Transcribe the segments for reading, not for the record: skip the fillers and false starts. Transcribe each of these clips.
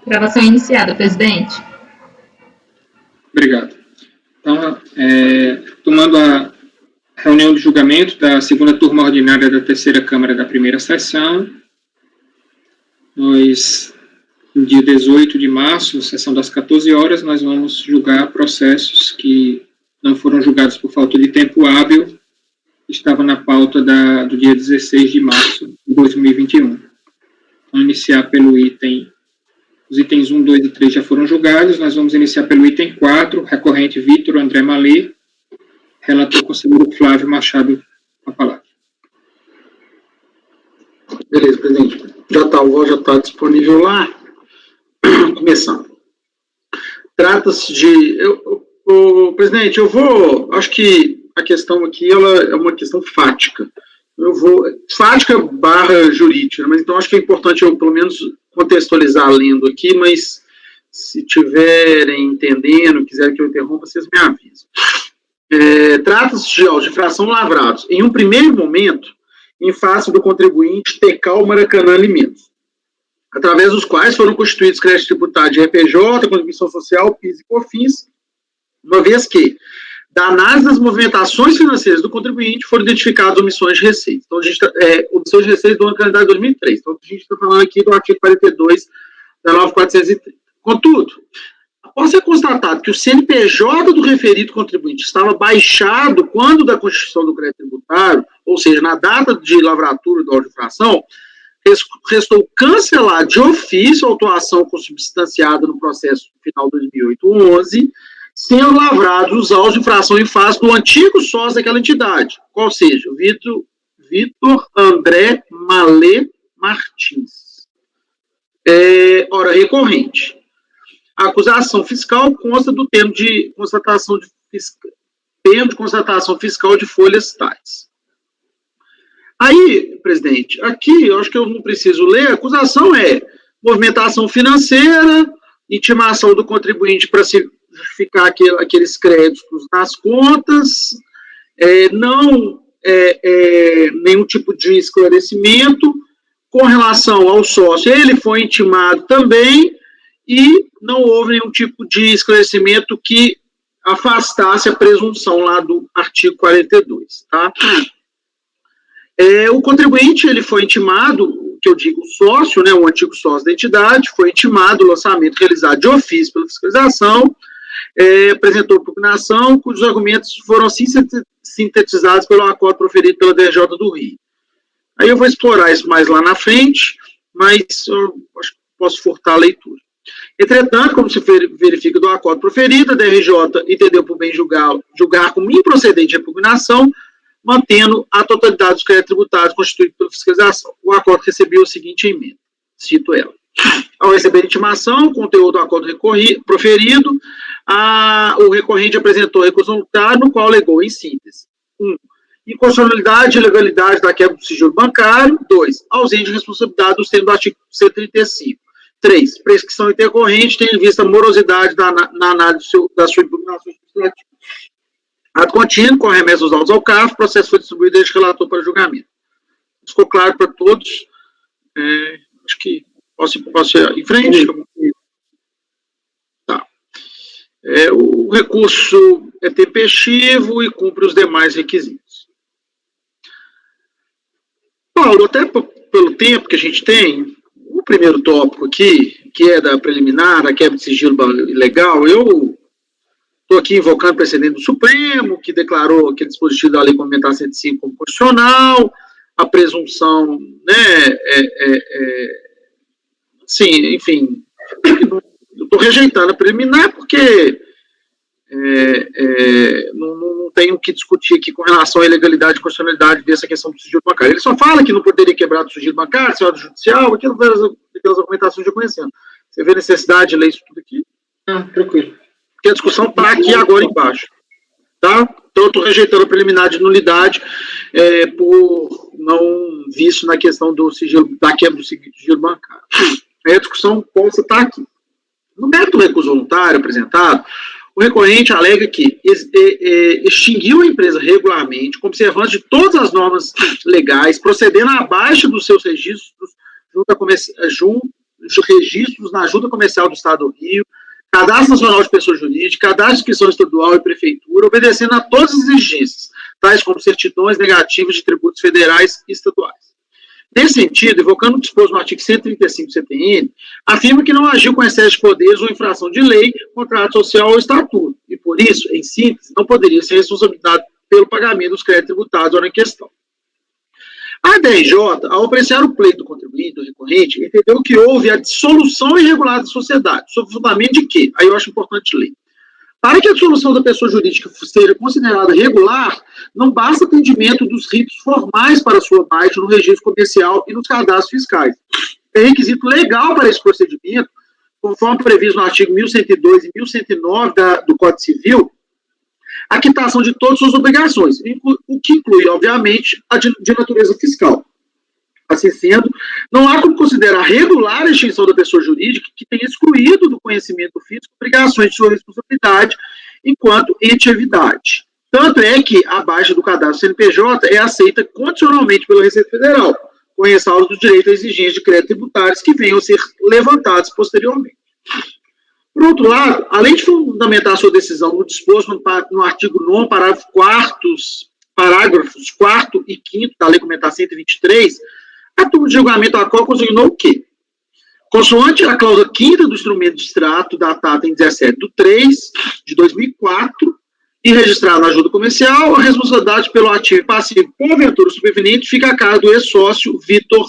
Gravação iniciada, presidente. Obrigado. Então, tomando a reunião de julgamento da segunda turma ordinária da terceira Câmara da primeira sessão, nós, no dia 18 de março, sessão das 14 horas, nós vamos julgar processos que não foram julgados por falta de tempo hábil, que estavam na pauta do dia 16 de março de 2021. Vamos iniciar pelo os itens 1, 2 e 3 já foram julgados, nós vamos iniciar pelo item 4, recorrente Vitor André Malê, relator conselheiro Flávio Machado, com a palavra. Beleza, presidente. O voto já está disponível lá. Começando. Trata-se de... presidente, acho que a questão aqui ela é uma questão fática. Fática / jurídica, mas então acho que é importante eu, pelo menos, contextualizar lendo aqui, mas se tiverem entendendo, quiserem que eu interrompa, vocês me avisam. Trata-se de autos de infração lavrados, em um primeiro momento, em face do contribuinte Tecal Maracanã Alimentos, através dos quais foram constituídos créditos tributários de RPJ, contribuição social, PIS e COFINS, uma vez que, da análise das movimentações financeiras do contribuinte, foram identificadas omissões de receita. Então, a gente omissões de receita do ano calendário de 2003. Então, a gente está falando aqui do artigo 42 da 9430. Contudo, após ser constatado que o CNPJ do referido contribuinte estava baixado quando da constituição do crédito tributário, ou seja, na data de lavratura da auto de infração, restou cancelar de ofício a autuação consubstanciada no processo final 2008-11, sendo lavrados os autos de infração em face do antigo sócio daquela entidade, qual seja, Vitor André Malê Martins. Ora, recorrente. A acusação fiscal consta do termo de constatação fiscal de folhas tais. Aí, presidente, aqui eu acho que eu não preciso ler, a acusação é movimentação financeira, intimação do contribuinte para se justificar aqueles créditos nas contas, nenhum tipo de esclarecimento com relação ao sócio. Ele foi intimado também e não houve nenhum tipo de esclarecimento que afastasse a presunção lá do artigo 42, tá? O contribuinte, ele foi intimado, que eu digo sócio, né, o antigo sócio da entidade, foi intimado o lançamento realizado de ofício pela fiscalização, apresentou propugnação, cujos argumentos foram sintetizados pelo acordo proferido pela DRJ do Rio. Aí eu vou explorar isso mais lá na frente, mas eu acho que posso furtar a leitura. Entretanto, como se verifica do acordo proferido, a DRJ entendeu por bem julgar como improcedente a repugnação, mantendo a totalidade dos créditos tributários constituídos pela fiscalização. O acordo recebeu a seguinte emenda, cito ela. Ao receber a intimação, o conteúdo do acordo proferido, o recorrente apresentou recurso voluntário, no qual alegou, em síntese, 1. Inconstitucionalidade e ilegalidade da quebra do sigilo bancário. 2. Ausência de responsabilidade dos termos do artigo 135. 3. Prescrição intercorrente, tendo em vista a morosidade na análise da sua impugnação administrativa. Ato contínuo, com remessa dos autos ao CARF, o processo foi distribuído desde relator para julgamento. Ficou claro para todos? Acho que posso ir em frente? Tá. O recurso é tempestivo e cumpre os demais requisitos. Paulo, até pelo tempo que a gente tem, o primeiro tópico aqui, que é da preliminar, da quebra de sigilo ilegal, eu estou aqui invocando o precedente do Supremo, que declarou aquele dispositivo da Lei Complementar 105 como constitucional, a presunção, né, sim, enfim, eu estou rejeitando a preliminar porque não tenho o que discutir aqui com relação à ilegalidade e constitucionalidade dessa questão do sigilo bancário. Ele só fala que não poderia quebrar do sigilo bancário, se é judicial, aquelas argumentações já conhecendo. Você vê a necessidade de ler isso tudo aqui? Tranquilo. Porque a discussão está aqui agora embaixo. Tá? Então, eu estou rejeitando a preliminar de nulidade por não visto na questão do sigilo, da quebra do sigilo bancário. Aí a discussão possa estar aqui. No mérito do recurso voluntário apresentado, o recorrente alega que extinguiu a empresa regularmente, com observância de todas as normas legais, procedendo à baixa dos seus registros registros na Junta Comercial do Estado do Rio, Cadastro Nacional de Pessoa Jurídica, Cadastro de Inscrição Estadual e Prefeitura, obedecendo a todas as exigências, tais como certidões negativas de tributos federais e estaduais. Nesse sentido, evocando o disposto no artigo 135 do CTN, afirma que não agiu com excesso de poderes ou infração de lei, contrato social ou estatuto, e por isso, em síntese, não poderia ser responsabilizado pelo pagamento dos créditos tributados ora em questão. A DRJ, ao apreciar o pleito do contribuinte, do recorrente, entendeu que houve a dissolução irregular da sociedade, sob o fundamento de que, aí eu acho importante ler, para que a dissolução da pessoa jurídica seja considerada regular, não basta atendimento dos ritos formais para sua baixa no registro comercial e nos cadastros fiscais. É requisito legal para esse procedimento, conforme previsto no artigo 1102 e 1109 do Código Civil, a quitação de todas as suas obrigações, o que inclui, obviamente, a de natureza fiscal. Assim sendo, não há como considerar regular a extinção da pessoa jurídica que tenha excluído do conhecimento físico obrigações de sua responsabilidade enquanto entividade. Tanto é que a baixa do cadastro CNPJ é aceita condicionalmente pela Receita Federal, com ressalva do direito à exigência de créditos tributários que venham a ser levantados posteriormente. Por outro lado, além de fundamentar sua decisão no disposto no artigo 9º, parágrafos 4º e 5º da Lei Complementar 123, a turma de julgamento a qual consignou o quê? Consoante a cláusula 5ª do instrumento de extrato, datada em 17/3/2004, e registrada na Junta Comercial, a responsabilidade pelo ativo e passivo porventura superveniente fica a cargo do ex-sócio Vitor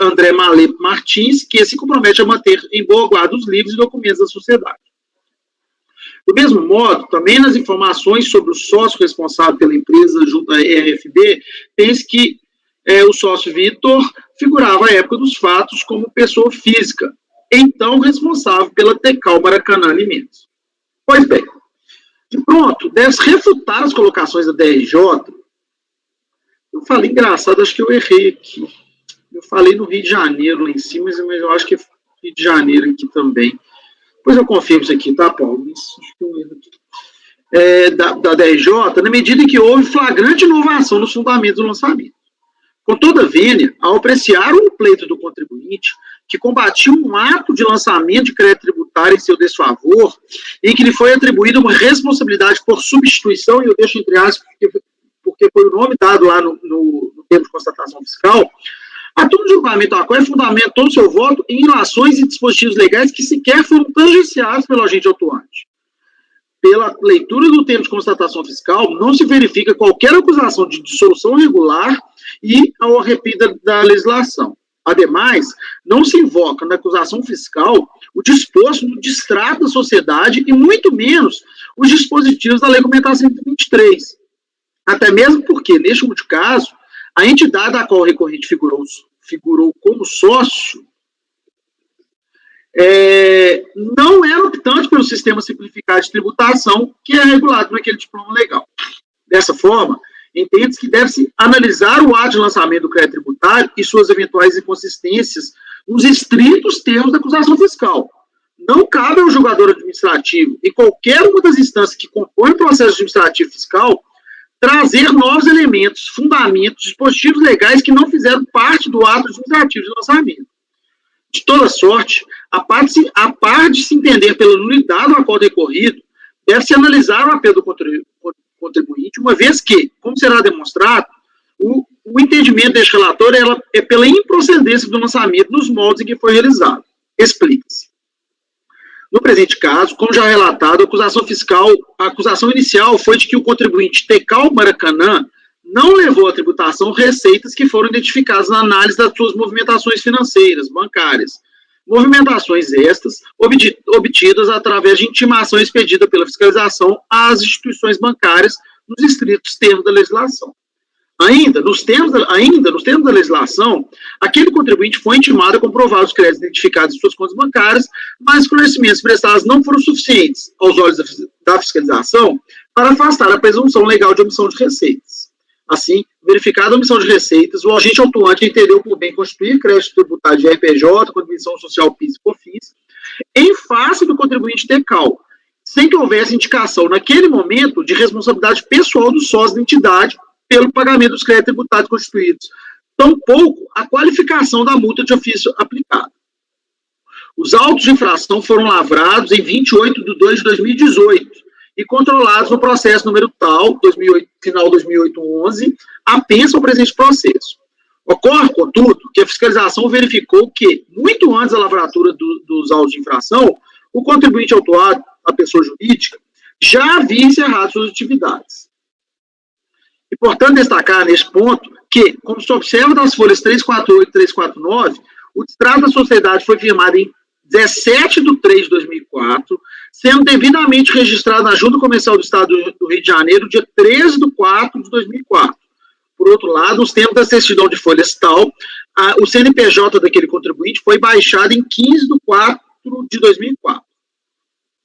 André Malepo Martins, que se compromete a manter em boa guarda os livros e documentos da sociedade. Do mesmo modo, também nas informações sobre o sócio responsável pela empresa junto à RFB, pense que o sócio Vitor figurava à época dos fatos como pessoa física, então responsável pela Tecal Maracanã Alimentos. Pois bem, de pronto, deve-se refutar as colocações da DRJ. Eu falei engraçado, acho que eu errei aqui. Eu falei no Rio de Janeiro lá em cima, mas eu acho que é Rio de Janeiro aqui também. Depois eu confirmo isso aqui, tá, Paulo? Isso, acho que eu erro aqui. Da DRJ, na medida em que houve flagrante inovação nos fundamentos do lançamento. Com toda vênia, ao apreciar o pleito do contribuinte, que combatia um ato de lançamento de crédito tributário em seu desfavor, em que lhe foi atribuída uma responsabilidade por substituição, e eu deixo entre aspas, porque foi o nome dado lá no termo de constatação fiscal, a turma de julgamento a qual fundamentou o seu voto em ilações e dispositivos legais que sequer foram tangenciados pelo agente autuante. Pela leitura do termo de constatação fiscal, não se verifica qualquer acusação de dissolução irregular e ao arrepio da legislação. Ademais, não se invoca na acusação fiscal o disposto no distrato da sociedade e muito menos os dispositivos da Lei Complementar 123. Até mesmo porque, neste último caso, a entidade a qual o recorrente figurou como sócio não era optante pelo sistema simplificado de tributação que é regulado naquele diploma legal. Dessa forma, entende-se que deve-se analisar o ato de lançamento do crédito tributário e suas eventuais inconsistências nos estritos termos da acusação fiscal. Não cabe ao julgador administrativo e qualquer uma das instâncias que compõem o processo administrativo fiscal trazer novos elementos, fundamentos, dispositivos legais que não fizeram parte do ato administrativo de lançamento. De toda sorte, a par de se entender pela nulidade do acordo recorrido, deve-se analisar o apelo do contribuinte, uma vez que, como será demonstrado, o entendimento deste relator é pela improcedência do lançamento nos moldes em que foi realizado. Explica-se. No presente caso, como já relatado, a acusação inicial foi de que o contribuinte Tecal Maracanã não levou à tributação receitas que foram identificadas na análise das suas movimentações financeiras, bancárias. Movimentações estas obtidas através de intimação expedida pela fiscalização às instituições bancárias nos estritos termos da legislação. Ainda nos termos da legislação, aquele contribuinte foi intimado a comprovar os créditos identificados em suas contas bancárias, mas os conhecimentos prestados não foram suficientes, aos olhos da fiscalização, para afastar a presunção legal de omissão de receitas. Assim, verificada a omissão de receitas, o agente autuante entendeu por bem constituir crédito tributário de RPJ, contribuição social PIS e COFINS, em face do contribuinte Tecal, sem que houvesse indicação, naquele momento, de responsabilidade pessoal do sócio da entidade pelo pagamento dos créditos tributários constituídos, tampouco a qualificação da multa de ofício aplicada. Os autos de infração foram lavrados em 28 de 2 de 2018 e controlados no processo número tal, 2008, final 2008-11, apensa ao presente processo. Ocorre, contudo, que a fiscalização verificou que, muito antes da lavratura dos autos de infração, o contribuinte autuado, a pessoa jurídica, já havia encerrado suas atividades. Importante destacar neste ponto que, como se observa das folhas 348 e 349, o distrato da sociedade foi firmado em 17 de 3 de 2004, sendo devidamente registrado na Junta Comercial do Estado do Rio de Janeiro, dia 13 de 4 de 2004. Por outro lado, nos termos da certidão de folhas tal, o CNPJ daquele contribuinte foi baixado em 15 de 4 de 2004.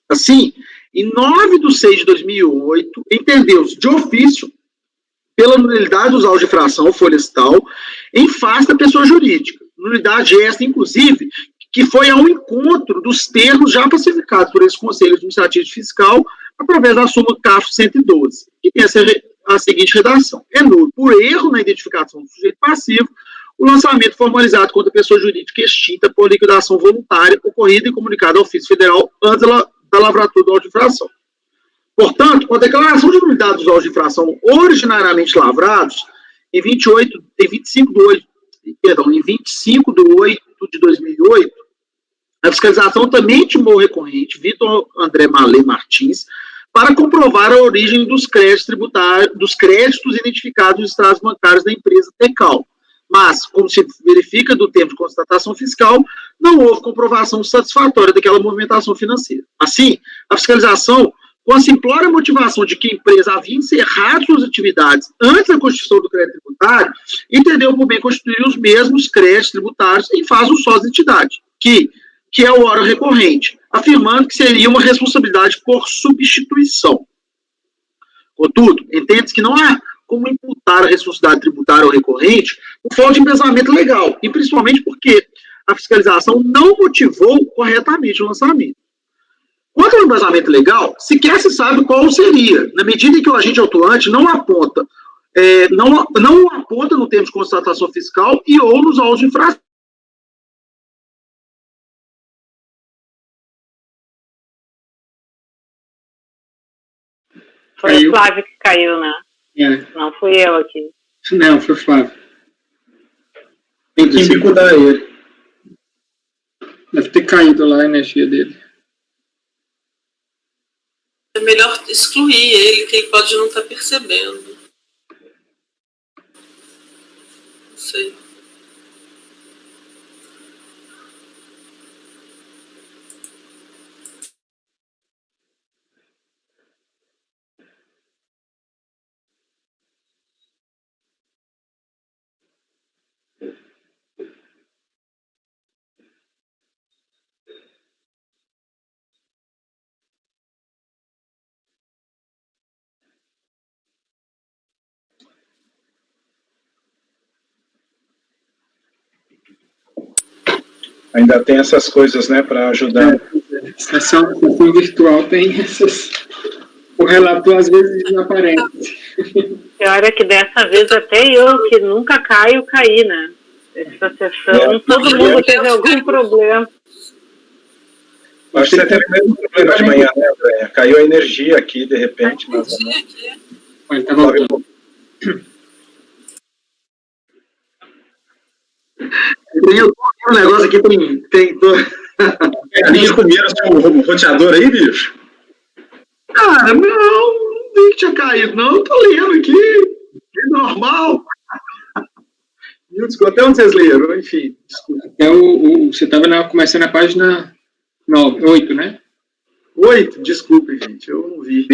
Assim, em 9 de 6 de 2008, entendeu-se de ofício pela nulidade dos autos de infração, folhas tal, em face da pessoa jurídica. Nulidade esta, inclusive, que foi ao encontro dos termos já pacificados por esse Conselho Administrativo e Fiscal, através da súmula CAF 112, que tem a seguinte redação: é nulo, por erro na identificação do sujeito passivo, o lançamento formalizado contra a pessoa jurídica extinta por liquidação voluntária ocorrida e comunicada ao ofício federal antes da lavratura do auto de infração. Portanto, com a declaração de nulidade dos autos de infração originariamente lavrados, em 25 de 8 de 2008, a fiscalização também intimou o recorrente, Vitor André Malê Martins, para comprovar a origem dos créditos tributários, dos créditos identificados nos extratos bancários da empresa Tecal. Mas, como se verifica do termo de constatação fiscal, não houve comprovação satisfatória daquela movimentação financeira. Assim, a fiscalização, com a simplória motivação de que a empresa havia encerrado suas atividades antes da constituição do crédito tributário, entendeu por bem constituir os mesmos créditos tributários em face do sócio da entidade, que é o órgão recorrente, afirmando que seria uma responsabilidade por substituição. Contudo, entende-se que não há como imputar a responsabilidade tributária ao recorrente por falta de embasamento legal, e principalmente porque a fiscalização não motivou corretamente o lançamento. Quanto ao embasamento legal, sequer se sabe qual seria, na medida em que o agente autuante não aponta no termo de constatação fiscal e ou nos autos de infração. Foi o Flávio que caiu, né? Não fui eu aqui. Não, foi o Flávio. Tem que mudar ele. Deve ter caído lá a energia dele. É melhor excluir ele, que ele pode não estar percebendo. Não sei. Ainda tem essas coisas, né, para ajudar. Sessão virtual tem essas. O relator às vezes desaparece. Pior é que dessa vez até eu, que nunca caio, caí, né? Essa sessão, todo mundo teve algum problema. Acho que você teve o mesmo problema de manhã, né, Andréia? Caiu a energia aqui, de repente. Mas... Olha, tá voltando. Tem um negócio aqui, tem Eles comeram o roteador aí, bicho? Cara, não vi que tinha caído, não. Eu tô lendo aqui. É normal. Até onde vocês leram? Enfim, desculpa. Você estava começando a página 8, né? 8? Desculpe, gente. Eu não vi.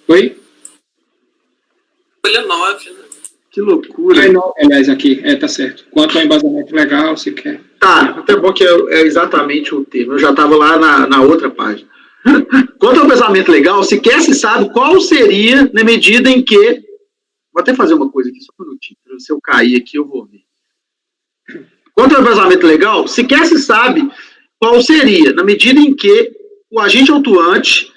Oi? Folha 9, né? Que loucura. Aliás, aqui, tá certo. Quanto ao embasamento legal, se quer. Tá, até bom que é exatamente o termo. Eu já estava lá na outra página. Quanto ao embasamento legal, sequer se sabe qual seria na medida em que... Vou até fazer uma coisa aqui, só um minutinho. Se eu cair aqui, eu vou ver. Quanto ao embasamento legal, sequer se sabe qual seria na medida em que o agente autuante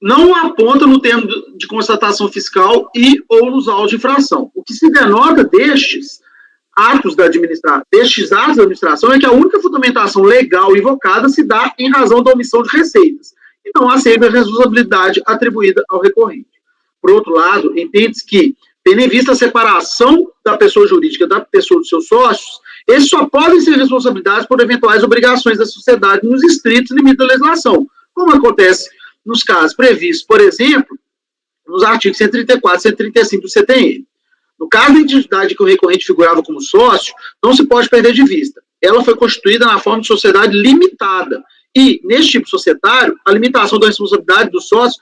não aponta no termo de constatação fiscal e ou nos autos de infração. O que se denota destes, atos da administração é que a única fundamentação legal invocada se dá em razão da omissão de receitas, e não há sempre a responsabilidade atribuída ao recorrente. Por outro lado, entende-se que, tendo em vista a separação da pessoa jurídica da pessoa dos seus sócios, esses só podem ser responsabilizados por eventuais obrigações da sociedade nos estritos limites da legislação, como acontece nos casos previstos, por exemplo, nos artigos 134 e 135 do CTN. No caso da entidade que o recorrente figurava como sócio, não se pode perder de vista. Ela foi constituída na forma de sociedade limitada. E, neste tipo societário, a limitação da responsabilidade do sócio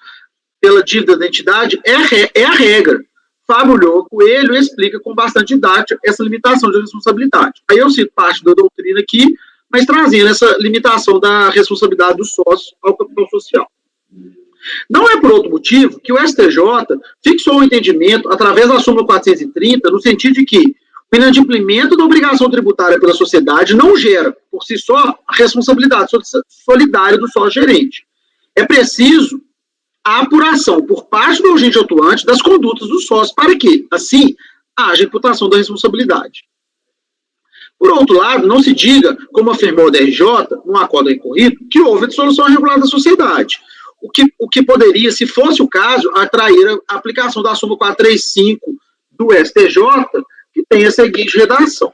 pela dívida da entidade é a regra. Fábio Coelho explica com bastante didática essa limitação de responsabilidade. Aí eu cito parte da doutrina aqui, mas trazendo essa limitação da responsabilidade do sócio ao capital social. Não é por outro motivo que o STJ fixou o entendimento, através da súmula 430, no sentido de que o inadimplemento da obrigação tributária pela sociedade não gera, por si só, a responsabilidade solidária do sócio-gerente. É preciso a apuração por parte do agente atuante das condutas dos sócios para que, assim, haja imputação da responsabilidade. Por outro lado, não se diga, como afirmou o DRJ, no acordo recorrido, que houve dissolução irregular da sociedade. O que poderia, se fosse o caso, atrair a aplicação da súmula 435 do STJ, que tem a seguinte redação.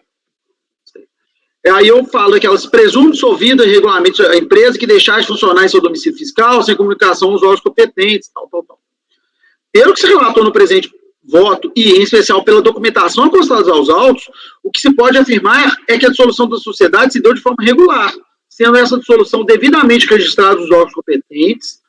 Aí eu falo que elas presumem dissolvida irregularmente a empresa que deixar de funcionar em seu domicílio fiscal, sem comunicação aos órgãos competentes, tal. Pelo que se relatou no presente voto, e em especial pela documentação constada aos autos, o que se pode afirmar é que a dissolução da sociedade se deu de forma regular, sendo essa dissolução devidamente registrada nos órgãos competentes,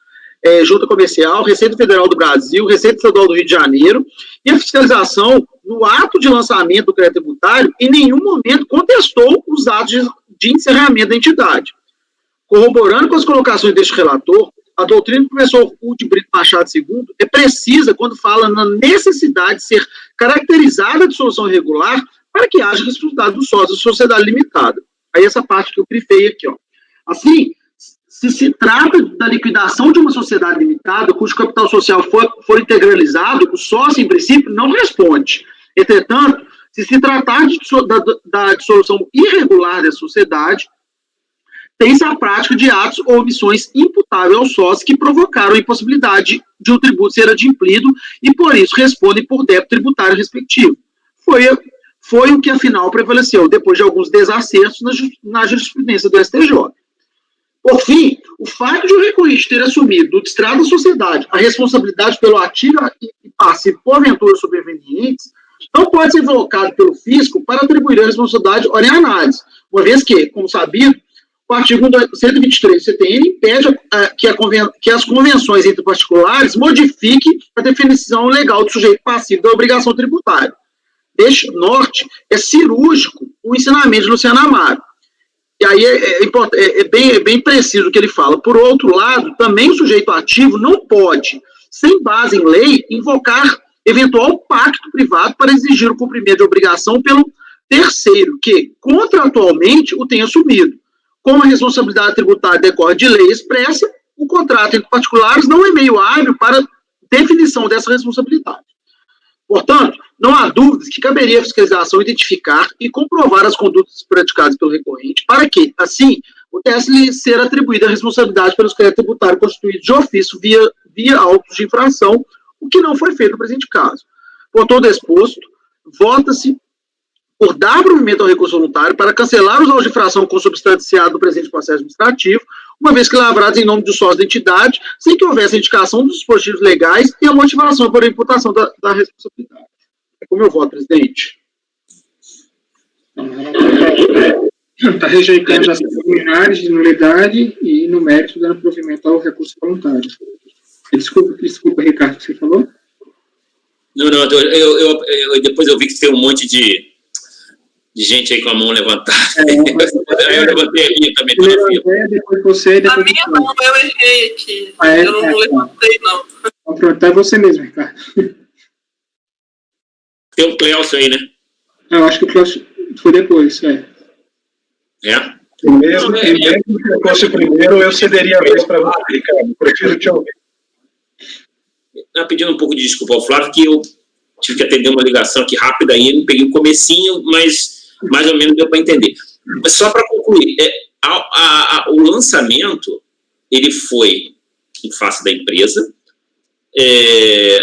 Junta Comercial, Receita Federal do Brasil, Receita Estadual do Rio de Janeiro, e a fiscalização, no ato de lançamento do crédito tributário, em nenhum momento contestou os atos de encerramento da entidade. Corroborando com as colocações deste relator, a doutrina do professor Hugo Brito Machado II é precisa quando fala na necessidade de ser caracterizada a dissolução irregular para que haja responsabilidade dos sócios da sociedade limitada. Aí essa parte que eu grifei aqui, ó. Assim, se trata da liquidação de uma sociedade limitada, cujo capital social for integralizado, o sócio, em princípio, não responde. Entretanto, se tratar da dissolução irregular da sociedade, tem-se a prática de atos ou omissões imputáveis aos sócios que provocaram a impossibilidade de o tributo ser adimplido e, por isso, respondem por débito tributário respectivo. Foi o que, afinal, prevaleceu, depois de alguns desacertos na jurisprudência do STJ. Por fim, o fato de o recorrente ter assumido do distrato da sociedade a responsabilidade pelo ativo e passivo porventura sobrevenientes não pode ser invocado pelo fisco para atribuir a responsabilidade ora em análise, uma vez que, como sabido, o artigo 123 do CTN impede que as convenções entre particulares modifiquem a definição legal do sujeito passivo da obrigação tributária. Deste norte, é cirúrgico o ensinamento de Luciano Amaro. E aí é bem preciso o que ele fala. Por outro lado, também o sujeito ativo não pode, sem base em lei, invocar eventual pacto privado para exigir o cumprimento de obrigação pelo terceiro, que contratualmente o tenha assumido. Como a responsabilidade tributária decorre de lei expressa, o contrato entre particulares não é meio hábil para definição dessa responsabilidade. Portanto, não há dúvidas que caberia a fiscalização identificar e comprovar as condutas praticadas pelo recorrente para que, assim, pudesse-lhe ser atribuída a responsabilidade pelos créditos tributários constituídos de ofício via autos de infração, o que não foi feito no presente caso. Por todo exposto, vota-se por dar provimento ao recurso voluntário para cancelar os autos de infração consubstanciados no presente processo administrativo, uma vez que lavrados em nome do sócio da entidade, sem que houvesse a indicação dos dispositivos legais e a motivação para a imputação da responsabilidade. É como eu voto, presidente. Está rejeitando as preliminares de nulidade e, no mérito, dando provimento ao recurso voluntário. Desculpa, Ricardo, o que você falou? Não, depois eu vi que tem um monte de gente aí com a mão levantada. Aí eu levantei aqui também. Depois você, depois a minha não, eu errei aqui. Eu não levantei, não. Então, pronto, é você mesmo, Ricardo. Tem o Cleucio aí, né? Eu acho que o Cleucio foi depois, É? Mesmo que eu fosse o primeiro, eu cederia a vez para você, Ricardo. Prefiro te ouvir. Pedindo um pouco de desculpa ao Flávio, que eu tive que atender uma ligação aqui rápida aí, não peguei o comecinho, mas mais ou menos deu para entender. Mas só para concluir, o lançamento, ele foi em face da empresa,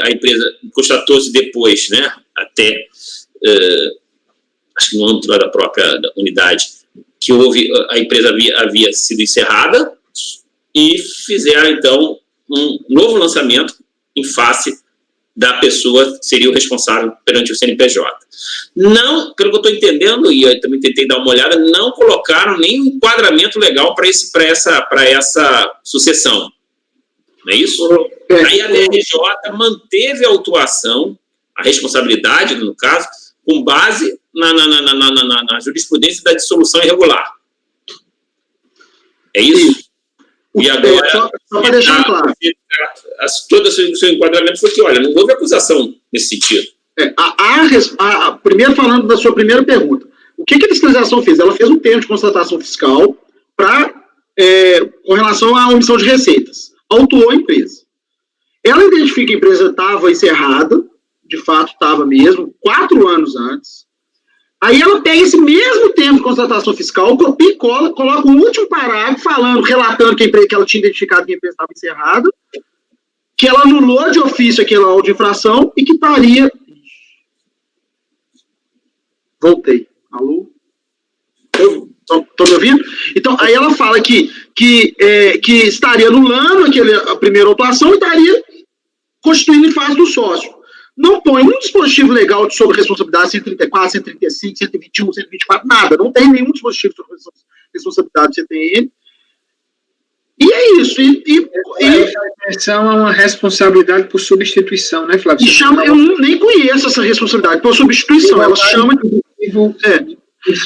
a empresa constatou-se depois, né, até, acho que no âmbito da própria unidade, que a empresa havia sido encerrada e fizeram, então, um novo lançamento em face da pessoa que seria o responsável perante o CNPJ. Não, pelo que eu estou entendendo, e eu também tentei dar uma olhada, não colocaram nenhum enquadramento legal para essa sucessão. Não é isso? Aí a DRJ manteve a autuação, a responsabilidade, no caso, com base na jurisprudência da dissolução irregular. É isso? E agora, só para deixar claro. Todo o seu enquadramento foi que, olha, não houve acusação nesse sentido. Primeiro, falando da sua primeira pergunta, o que a fiscalização fez? Ela fez um termo de constatação fiscal com relação à omissão de receitas. Autuou a empresa. Ela identifica que a empresa estava encerrada, de fato estava mesmo, 4 anos antes. Aí ela pega esse mesmo termo de constatação fiscal, copia e cola, coloca um último parágrafo relatando que ela tinha identificado que a empresa estava encerrada, que ela anulou de ofício aquele laudo de infração e que estaria... Voltei. Alô? Estão me ouvindo? Então, aí ela fala que estaria anulando a primeira autuação e estaria constituindo em face do sócio. Não põe um dispositivo legal sobre responsabilidade 134, 135, 121, 124, nada. Não tem nenhum dispositivo sobre responsabilidade do CTN. E é isso. São uma responsabilidade por substituição, né, Flávio? Eu nem conheço essa responsabilidade por substituição. Ela chama de...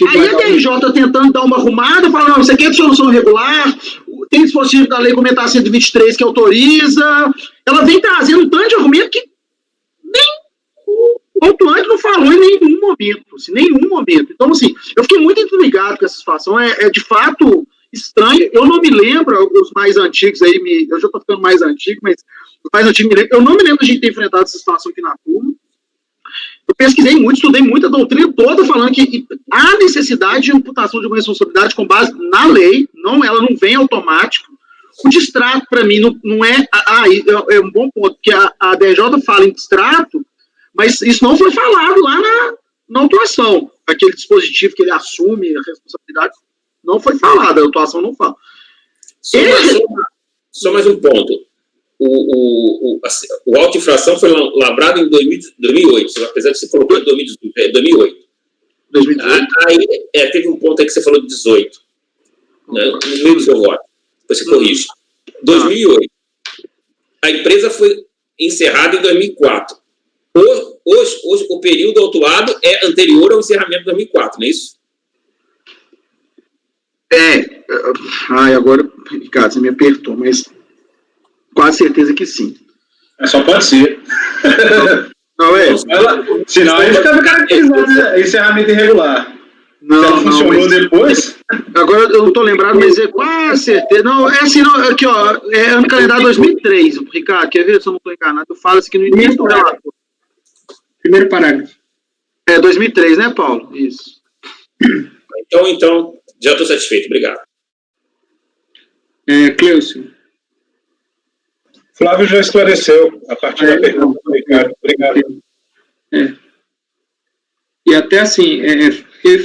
Aí a DRJ tentando dar uma arrumada, fala, não, isso aqui é de solução regular, tem dispositivo da Lei Complementar 123 que autoriza. Ela vem trazendo um tanto de argumento que nem o autuante não falou em nenhum momento. Assim, nenhum momento. Então, assim, eu fiquei muito intrigado com essa situação. É de fato estranho. Eu não me lembro, os mais antigos aí, eu já estou ficando mais antigo, mas os mais antigos me lembram. Eu não me lembro de a gente ter enfrentado essa situação aqui na turma. Eu pesquisei muito, estudei muito a doutrina toda falando que há necessidade de imputação de uma responsabilidade com base na lei, ela não vem automático. O distrato, para mim, não é... é um bom ponto, porque a DRJ fala em distrato, mas isso não foi falado lá na autuação. Aquele dispositivo que ele assume a responsabilidade não foi falado, a autuação não fala. Só mais um ponto. O auto-infração foi lavrado em 2008, apesar de você colocou em 2008. 2018? Aí teve um ponto aí que você falou de 18, né, no meio do seu voto. Depois você corrige. 2008. A empresa foi encerrada em 2004. Hoje, o período autuado é anterior ao encerramento de 2004, não é isso? Agora, Ricardo, você me apertou, mas quase certeza que sim. Só pode ser. Senão aí ficava caracterizado encerramento irregular. Não funcionou depois? Agora eu não estou lembrado, mas é quase certeza. Não, assim, aqui, ó, ano calendário 2003, Ricardo, quer ver se eu não estou enganado? Eu falo assim que no início do relatório. Primeiro parágrafo. 2003, né, Paulo? Isso. Então, já estou satisfeito, obrigado. Cleucio. Flávio já esclareceu a partir da pergunta, Ricardo. Obrigado. E até assim,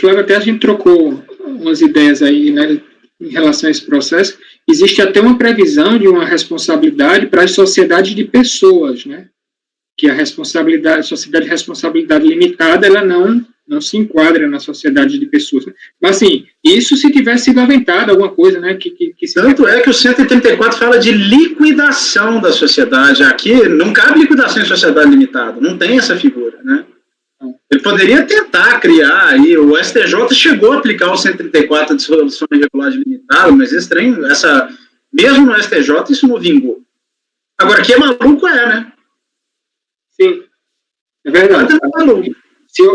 Flávio, até a gente trocou umas ideias aí, né, em relação a esse processo. Existe até uma previsão de uma responsabilidade para as sociedades de pessoas, né? Que a sociedade de responsabilidade limitada, ela não se enquadra na sociedade de pessoas. Mas, assim, isso se tivesse sido aventado alguma coisa, né? Tanto é que o 134 fala de liquidação da sociedade. Aqui não cabe liquidação em sociedade limitada, não tem essa figura, né? Ele poderia tentar criar aí, o STJ chegou a aplicar o 134 de dissolução irregular de limitada, mas mesmo no STJ isso não vingou. Agora, que é maluco né? Sim, é verdade.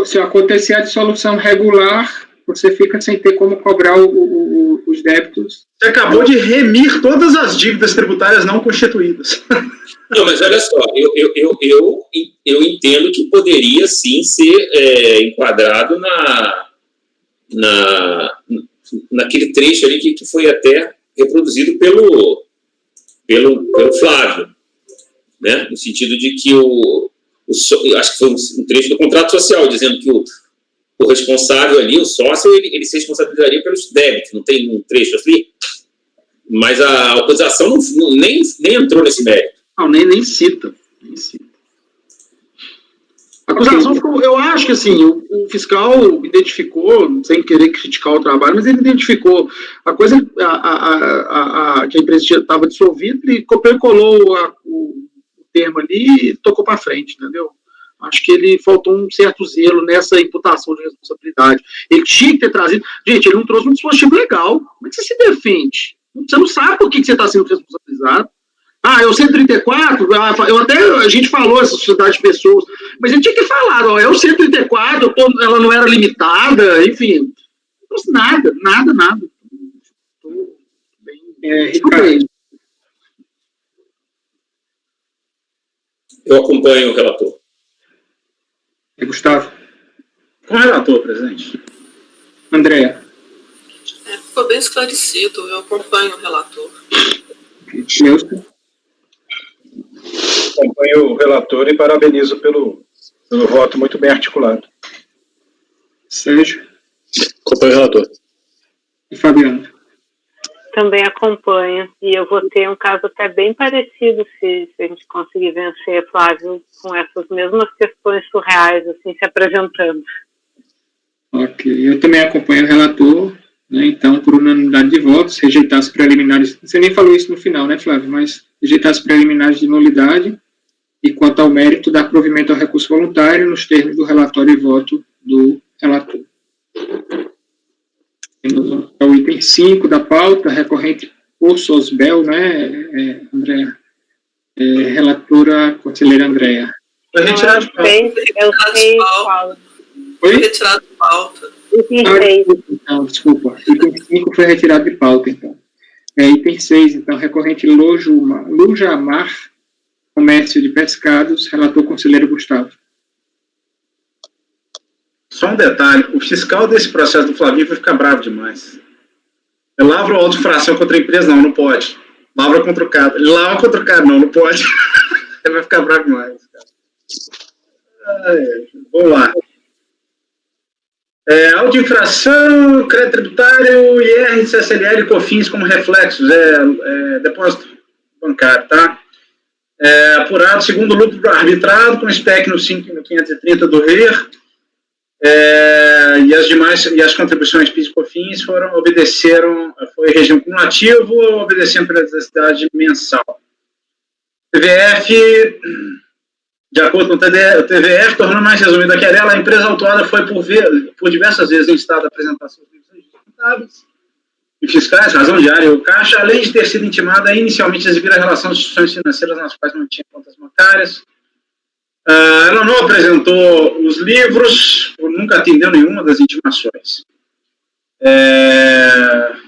Se acontecer a dissolução regular, você fica sem ter como cobrar os débitos. Você acabou de remir todas as dívidas tributárias não constituídas. Não, mas olha só, eu entendo que poderia sim ser enquadrado naquele trecho ali que foi até reproduzido pelo Flávio, né? No sentido de que acho que foi um trecho do contrato social, dizendo que o responsável ali, o sócio, ele se responsabilizaria pelos débitos, não tem um trecho ali? Mas a autorização nem entrou nesse mérito. Não, nem cita. A acusação ficou, eu acho que assim, o fiscal identificou, sem querer criticar o trabalho, mas ele identificou a coisa, que a empresa estava dissolvida, ele copiou e colou o termo ali e tocou para frente, entendeu? Acho que ele faltou um certo zelo nessa imputação de responsabilidade. Ele tinha que ter trazido. Gente, ele não trouxe um dispositivo legal. Como é que você se defende? Você não sabe por que você está sendo responsabilizado. É o 134, a gente falou essa sociedade de pessoas, mas ele tinha que ter falado, é o 134, ela não era limitada, enfim. Não trouxe nada. Estou bem. Ricardo, eu acompanho o relator. Gustavo. Com o relator, presidente. Andréa. Ficou bem esclarecido, eu acompanho o relator. Nelson. Acompanho o relator e parabenizo pelo voto muito bem articulado. Sérgio. Acompanho o relator. E Fabiano. Também acompanho, e eu vou ter um caso até bem parecido se a gente conseguir vencer, Flávio, com essas mesmas questões surreais, assim, se apresentando. Ok, eu também acompanho o relator, né, então, por unanimidade de votos, rejeitar as preliminares, você nem falou isso no final, né, Flávio, mas rejeitar as preliminares de nulidade, e quanto ao mérito, dar provimento ao recurso voluntário, nos termos do relatório e voto do relator. É o item 5 da pauta, recorrente por Sosbel, né, Andréa? Relatora conselheira Andréa. Foi retirado de pauta. Eu sei qual. Foi retirado de pauta. Desculpa. Item 5 foi retirado de pauta, então. Item 6, então, recorrente Lujamar, comércio de pescados, relator conselheiro Gustavo. Só um detalhe, o fiscal desse processo do Flavinho vai ficar bravo demais. Ele lavra o auto de infração contra a empresa? Não pode. Lavra contra o cara. Ele lava contra o cara? Não pode. Ele vai ficar bravo demais. Vamos lá. Auto de infração, crédito tributário, IR, CSLL e COFINS como reflexos. Depósito bancário, tá? Apurado segundo lucro arbitrado com SPEC no 530 do RER. E as contribuições PIS e COFINS foi regime cumulativo, obedecendo pela necessidade mensal. TVF, de acordo com o TVF, tornando mais resumida a querela, a empresa autuada foi por diversas vezes em estado de apresentação de livros contábeis e fiscais, razão diária ou caixa, além de ter sido intimada a inicialmente exibir a relação de instituições financeiras nas quais não tinha contas bancárias. Ela não apresentou os livros, nunca atendeu nenhuma das intimações.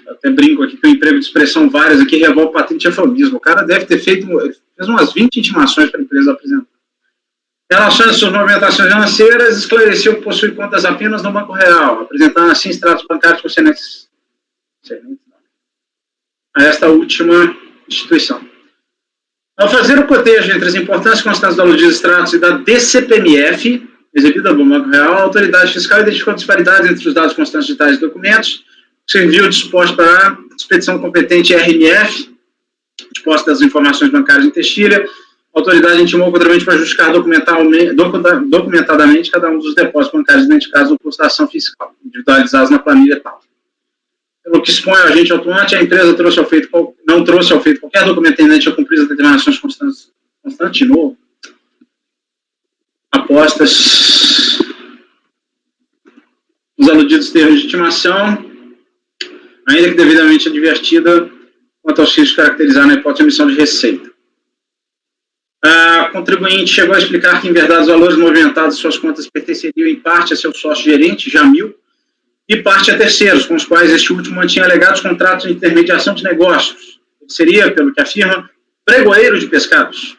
Até brinco aqui que o emprego de expressão várias aqui revolve patente de eufemismo. O cara deve ter fez umas 20 intimações para a empresa apresentar. Em relação às suas movimentações financeiras, esclareceu que possui contas apenas no Banco Real, apresentando assim extratos bancários concernentes a esta última instituição. Ao fazer o cotejo entre as importantes constantes da luz de extratos e da DCPMF, exibida pelo Banco Real, a autoridade fiscal identificou disparidades entre os dados constantes de tais documentos, serviu disposto para a expedição competente RMF, disposta das informações bancárias em textilha. A autoridade intimou o contribuinte para justificar documentadamente cada um dos depósitos bancários identificados no curso da ação fiscal, individualizados na planilha tal. Pelo que expõe o agente atuante, a empresa não trouxe ao feito qualquer documento tendente a cumprir as determinações constantes de novo. Apostas os aludidos termos de estimação, ainda que devidamente advertida quanto aos riscos caracterizados na hipótese de emissão de receita. A contribuinte chegou a explicar que, em verdade, os valores movimentados em suas contas pertenceriam em parte a seu sócio-gerente, Jamil, e parte a terceiros, com os quais este último mantinha alegados contratos de intermediação de negócios. Ele seria, pelo que afirma, pregoeiro de pescados.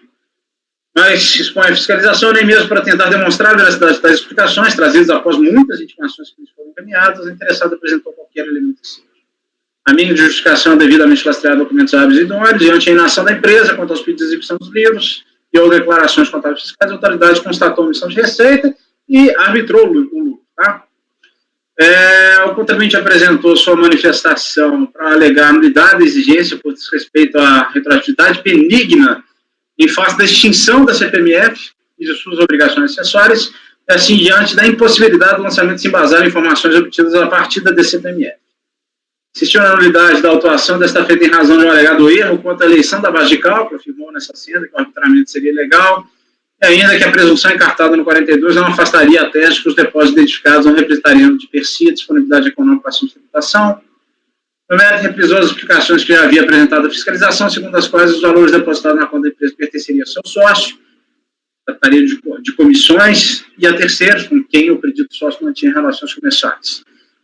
mas expõe a fiscalização nem mesmo para tentar demonstrar a veracidade de tais explicações, trazidas após muitas intimações que lhes foram encaminhadas, o interessado apresentou qualquer elemento que seja. A minha justificação devidamente lastreada documentos hábeis e idôneos, diante a inação da empresa quanto aos pedidos de execução dos livros e ou declarações contábeis fiscais, a autoridade constatou omissão de receita e arbitrou o lucro. Tá? O contribuinte apresentou sua manifestação para alegar nulidade da exigência por desrespeito à retroatividade benigna em face da extinção da CPMF e de suas obrigações acessórias, e assim diante da impossibilidade do lançamento se embasar em informações obtidas a partir da DCPMF. Existiu a nulidade da autuação desta feita em razão de um alegado erro quanto à eleição da base de cálculo, afirmou nessa senda que o arbitramento seria ilegal, e ainda que a presunção encartada no 42 não afastaria a tese que os depósitos identificados não representariam de per si a disponibilidade econômica para a sustentação. No mérito, reprisou as explicações que já havia apresentado à fiscalização, segundo as quais os valores depositados na conta da empresa pertenceriam ao seu sócio, trataria de comissões, e a terceiros, com quem o predito sócio mantinha relações comerciais.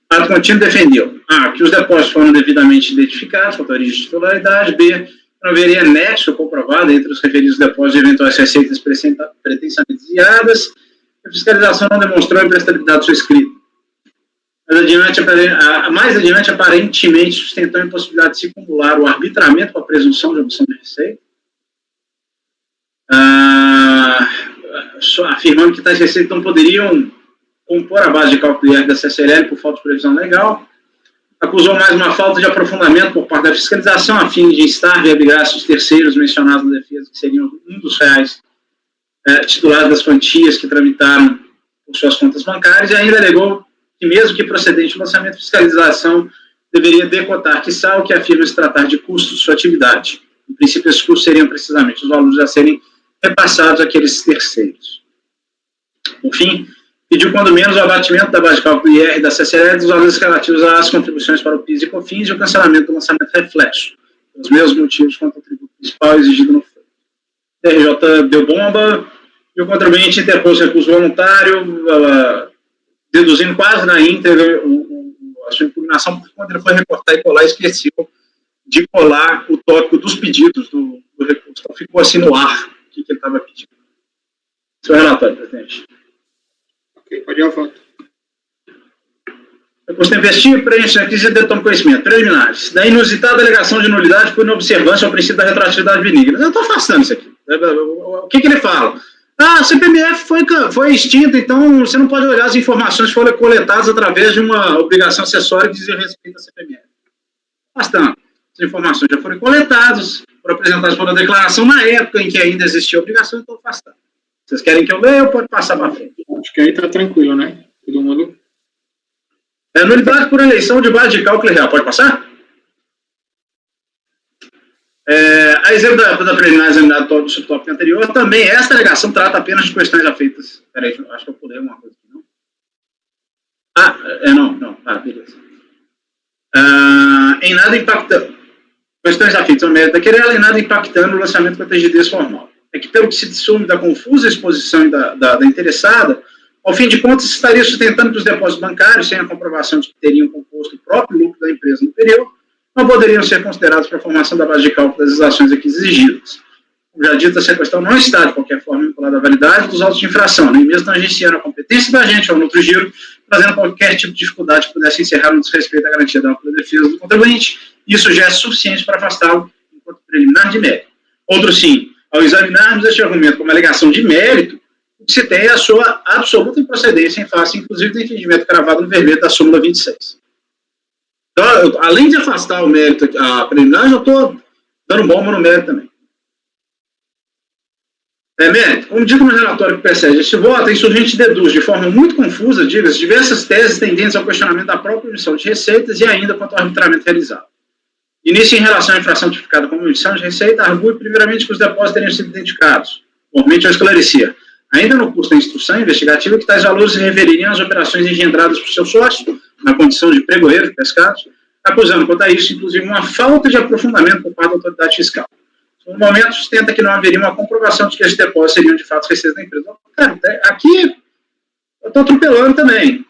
Ato contínuo defendeu: A, que os depósitos foram devidamente identificados, com a origem de titularidade; B, não haveria nexo comprovado entre os referidos depósitos e eventuais receitas pretensamente desviadas. A fiscalização não demonstrou a imprestabilidade do seu escrito. Mais adiante, aparentemente, sustentou a impossibilidade de se acumular o arbitramento com a presunção de omissão de receita, afirmando que tais receitas não poderiam compor a base de cálculo IR da CCLL por falta de previsão legal. Acusou mais uma falta de aprofundamento por parte da fiscalização, a fim de instar viabilidade os terceiros mencionados na defesa, que seriam um dos reais titulares das quantias que tramitaram por suas contas bancárias, e ainda alegou que, mesmo que procedente do lançamento, a fiscalização deveria decotar que o que afirma se tratar de custos de sua atividade. Em princípio, esses custos seriam precisamente os valores a serem repassados àqueles terceiros. Por fim, pediu, quando menos, o abatimento da base de cálculo IR da CCLL dos valores relativos às contribuições para o PIS e COFINS e o cancelamento do lançamento reflexo, pelos mesmos motivos quanto ao tributo principal exigido no FEI. O TRJ deu bomba e o contribuinte interpôs recurso voluntário, deduzindo quase na íntegra a sua impugnação, porque quando ele foi recortar e colar, esqueceu de colar o tópico dos pedidos do recurso. Então, ficou assim no ar o que ele estava pedindo. Seu relatório, presidente. Ok, pode ir ao voto. Depois de investir, preenche requisito de toma conhecimento. Preliminares. Da inusitada alegação de nulidade por inobservância ao princípio da retroatividade benigna. Eu estou afastando isso aqui. O que ele fala? A CPMF foi extinta, então você não pode olhar as informações que foram coletadas através de uma obrigação acessória que dizia respeito à CPMF. Afastando. As informações já foram coletadas, foram apresentadas por uma declaração na época em que ainda existia a obrigação, então afastando. Vocês querem que eu leia ou pode passar para frente? Acho que aí está tranquilo, né? Todo mundo. Nulidade por eleição de base de cálculo real. Pode passar? A exemplo da preliminar examinada do subtópico anterior, também esta alegação trata apenas de questões afeitas. Espera aí, acho que eu pulei alguma coisa aqui, não? Não. Beleza. Em nada impactando. Questões afeitas ao mérito da querela, em nada impactando o lançamento com a rigidez formal. É que, pelo que se dissume da confusa exposição da interessada, ao fim de contas, estaria sustentando que os depósitos bancários, sem a comprovação de que teriam composto o próprio lucro da empresa no período, não poderiam ser considerados para a formação da base de cálculo das ações aqui exigidas. Como já dito, essa questão não está, de qualquer forma, vinculada à validade dos autos de infração, nem mesmo tangenciando a competência da agente ou no outro giro, trazendo qualquer tipo de dificuldade que pudesse encerrar no desrespeito à garantia da ampla defesa do contribuinte. Isso já é suficiente para afastá-lo enquanto preliminar de mérito. Outro sim, ao examinarmos este argumento como alegação de mérito, o que se tem é a sua absoluta improcedência em face, inclusive, do entendimento cravado no verbete da súmula 26. Então, além de afastar o mérito, a preliminar, já estou dando bomba no mérito também. Mérito, como dito no relatório que precede este voto, a insurgente deduz de forma muito confusa, diga-se, diversas teses tendentes ao questionamento da própria emissão de receitas e ainda quanto ao arbitramento realizado. Início em relação à infração tipificada como emissão de receita, argue primeiramente que os depósitos teriam sido identificados. Normalmente eu esclarecia, ainda no curso da instrução investigativa, que tais valores se refeririam às operações engendradas por seu sócio, na condição de pregoeiro de pescados, acusando quanto a isso, inclusive, uma falta de aprofundamento por parte da autoridade fiscal. No momento, sustenta que não haveria uma comprovação de que esses depósitos seriam, de fato, receitas da empresa. Cara, aqui eu estou atropelando também.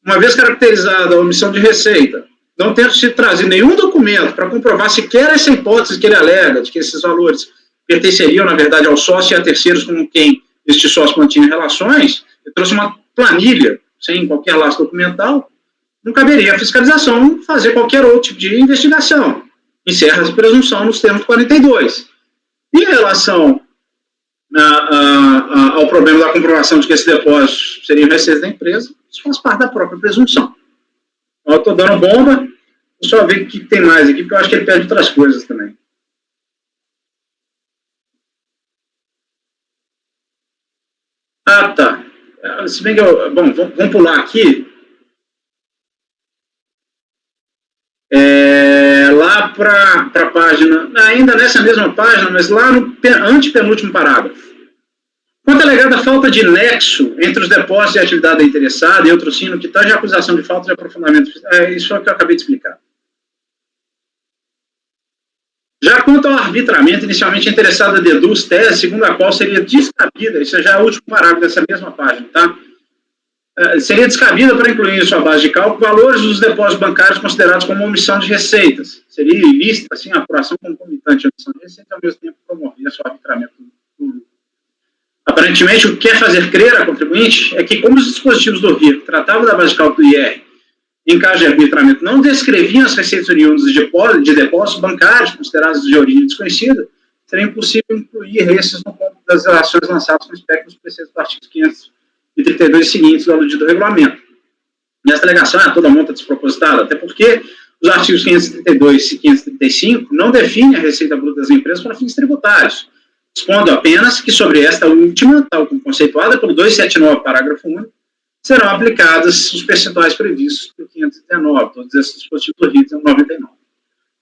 Uma vez caracterizada a omissão de receita, não tendo sido trazido nenhum documento para comprovar sequer essa hipótese que ele alega, de que esses valores pertenceriam, na verdade, ao sócio e a terceiros com quem este sócio mantinha relações, ele trouxe uma planilha, sem qualquer laço documental, não caberia à fiscalização fazer qualquer outro tipo de investigação. Encerra a presunção nos termos 42. Em relação ao problema da comprovação de que esses depósitos seriam receitas da empresa, isso faz parte da própria presunção. Eu estou dando bomba, vou só ver o que tem mais aqui, porque eu acho que ele perde outras coisas também. Ah, tá. Se bem que bom, vamos pular aqui. Lá para a página, ainda nessa mesma página, mas lá no antepenúltimo parágrafo. Quanto à alegada falta de nexo entre os depósitos e a atividade da interessada e outro sino que tange a acusação de falta de aprofundamento, isso é o que eu acabei de explicar. Já quanto ao arbitramento, inicialmente a interessada deduz tese segundo a qual seria descabida, isso já é o último parágrafo dessa mesma página, tá? Seria descabida para incluir em sua base de cálculo valores dos depósitos bancários considerados como omissão de receitas. Seria ilícita, assim, a apuração concomitante de omissão de receitas, ao mesmo tempo promovia seu arbitramento público. Aparentemente, o que quer fazer crer a contribuinte é que, como os dispositivos do RIR tratavam da base de cálculo do IR, em caso de arbitramento, não descreviam as receitas oriundas de depósitos bancários considerados de origem desconhecida, seria impossível incluir esses no campo das relações lançadas com respecto aos preceitos do artigo 532 seguintes do aludido regulamento. Nesta alegação é toda monta despropositada, até porque os artigos 532 e 535 não definem a receita bruta das empresas para fins tributários, dispondo apenas que sobre esta última, tal como conceituada pelo 279, parágrafo único, serão aplicados os percentuais previstos pelo 519, todos esses dispositivos do RIT 99.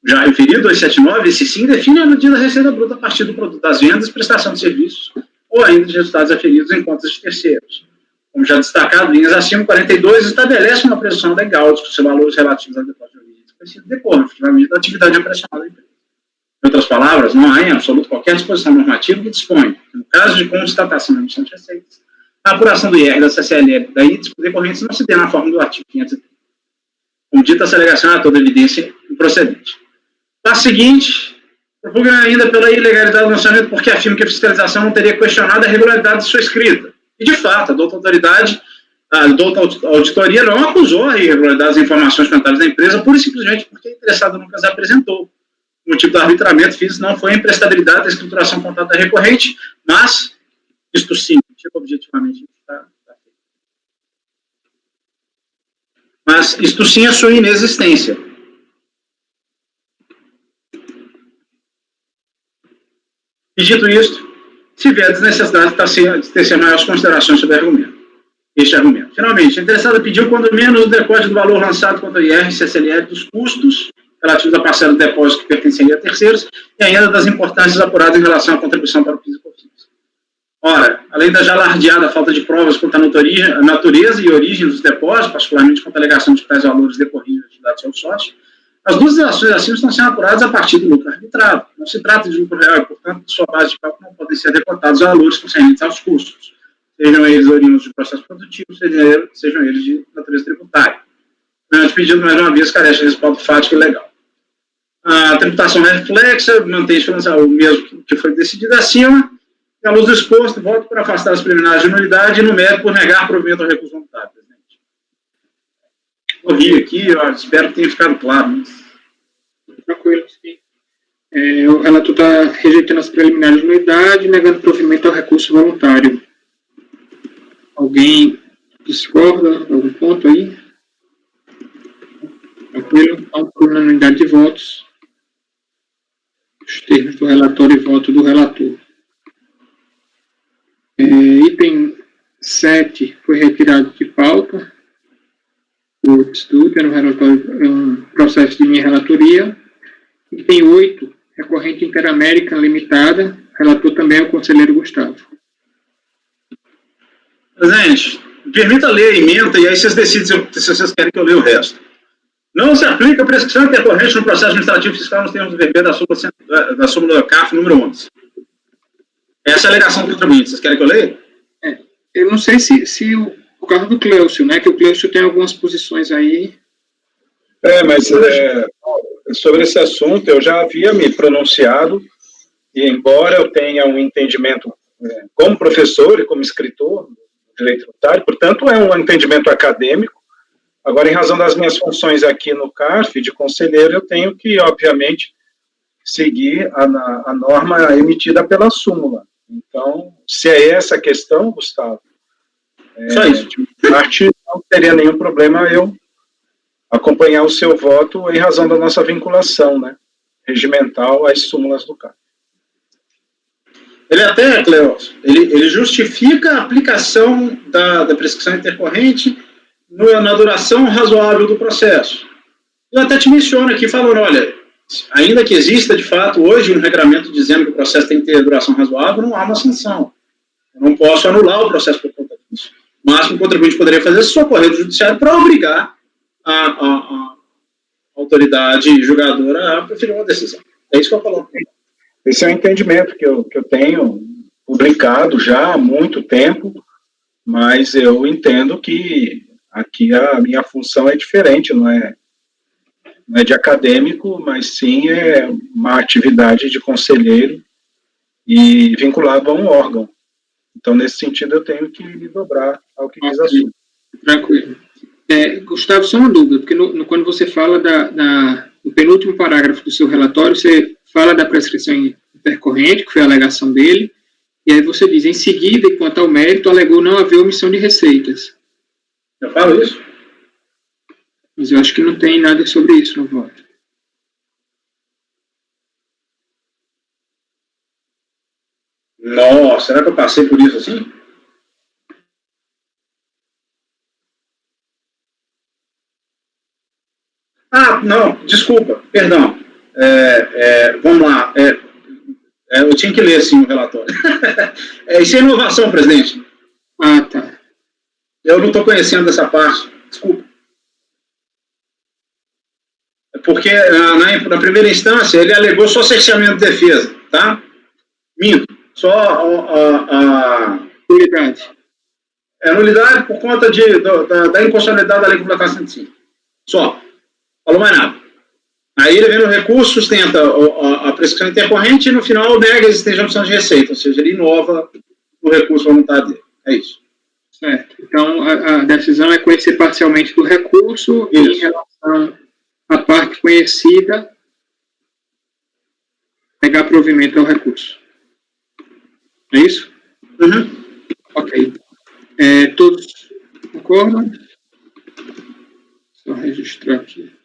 Já referido 279, esse sim define a medida da receita bruta a partir do produto das vendas, prestação de serviços ou ainda de resultados aferidos em contas de terceiros. Como já destacado, linhas acima 42 estabelece uma presunção legal de que os valores relativos ao depósito de origem desconhecido decorram efetivamente da atividade operacional da empresa. Em outras palavras, não há em absoluto qualquer disposição normativa que dispõe, que no caso de constatação da emissão de receitas, a apuração do IR da CCLL da ITS decorrentes não se dê na forma do artigo 530. Como dito, essa alegação é toda evidência improcedente. Passo seguinte, propugna ainda pela ilegalidade do lançamento porque afirma que a fiscalização não teria questionado a regularidade de sua escrita. E, de fato, a douta auditoria não acusou a irregularidade das informações contábeis da empresa pura e simplesmente porque a interessada nunca as apresentou. O motivo do arbitramento físico não foi a imprestabilidade da escrituração contábil da recorrente, mas, isto sim, objetivamente está feito. Mas isto sim é sua inexistência. E dito isto, se vier a desnecessidade de tecer maiores considerações sobre este argumento. Finalmente, a interessada pediu, quando menos, o depósito do valor lançado contra o IR e CCLL dos custos relativos à parcela do depósito que pertenceria a terceiros e ainda das importâncias apuradas em relação à contribuição para o PIS e COFINS. Ora, além da já alardeada falta de provas quanto à natureza e origem dos depósitos, particularmente quanto à alegação de que tais valores decorriam da atividade do seu sócio, as duas ações acima estão sendo apuradas a partir do lucro arbitrado. Não se trata de lucro real e, portanto, de sua base de cálculo não podem ser deportados valores concernentes aos custos, sejam eles oriundos de processo produtivo, sejam eles de natureza tributária. O pedido, mais uma vez, carece de respaldo fático e legal. A tributação reflexa mantém-se o mesmo que foi decidido acima, e, à luz do exposto, voto para afastar as preliminares de nulidade e no mérito por negar provimento ao recurso voluntário, presidente. Corri aqui, eu espero que tenha ficado claro. Mas... Tranquilo, sim. O relator está rejeitando as preliminares de nulidade e negando provimento ao recurso voluntário. Alguém discorda de algum ponto aí? Tranquilo? Então, por unanimidade de votos, os termos do relatório e voto do relator. Item 7 foi retirado de pauta. O estudo era um processo de minha relatoria. Item 8, recorrente Interamérica Limitada. Relator também é o conselheiro Gustavo. Presidente, permita ler a emenda e aí vocês decidem se vocês querem que eu leia o resto. Não se aplica a prescrição intercorrente no processo administrativo fiscal nos termos do VP da súmula CAF número 11. Essa é a alegação do contribuinte. Vocês querem que eu leia? Eu não sei se o caso do Cleucio, né? Que o Cleucio tem algumas posições aí. Mas sobre esse assunto eu já havia me pronunciado e embora eu tenha um entendimento como professor e como escritor do direito tributário, portanto, é um entendimento acadêmico. Agora, em razão das minhas funções aqui no CARF, de conselheiro, eu tenho que, obviamente, seguir a norma emitida pela súmula. Então, se é essa a questão, Gustavo, Só isso. de parte, não teria nenhum problema eu acompanhar o seu voto em razão da nossa vinculação, né, regimental às súmulas do CARF. Ele até, Cleócio, ele justifica a aplicação da prescrição intercorrente na duração razoável do processo. Ele até te menciona aqui, falando, olha, ainda que exista, de fato, hoje um regramento dizendo que o processo tem que ter duração razoável, não há uma sanção. Eu não posso anular o processo por conta disso. O máximo que o contribuinte poderia fazer é socorrer do judiciário para obrigar a autoridade julgadora a preferir uma decisão. É isso que eu coloco. Esse é o entendimento que eu tenho publicado já há muito tempo, mas eu entendo que aqui a minha função é diferente, não é de acadêmico, mas sim é uma atividade de conselheiro e vinculado a um órgão. Então, nesse sentido, eu tenho que me dobrar ao que diz a súmula. Tranquilo. Gustavo, só uma dúvida, porque quando você fala no penúltimo parágrafo do seu relatório, você fala da prescrição intercorrente, que foi a alegação dele, e aí você diz, em seguida, e quanto ao mérito, alegou não haver omissão de receitas. Eu falo isso? Mas eu acho que não tem nada sobre isso no voto. Nossa, será que eu passei por isso assim? Ah, não, desculpa, perdão. Vamos lá. Eu tinha que ler, sim, o relatório. Isso é inovação, presidente. Ah, tá. Eu não estou conhecendo essa parte. Desculpa. Porque na primeira instância ele alegou só cerceamento de defesa, tá? Minto. Só a Nulidade. Nulidade por conta da inconstitucionalidade da lei complementar 105. Só. Falou mais nada. Aí ele vem no recurso, sustenta a prescrição intercorrente e no final nega a existência de opção de receita, ou seja, ele inova no recurso voluntário dele. É isso. Certo. Então, a decisão é conhecer parcialmente do recurso e em relação à parte conhecida, pegar provimento ao recurso. É isso? Uhum. Ok. Todos concordam? Só registrar aqui.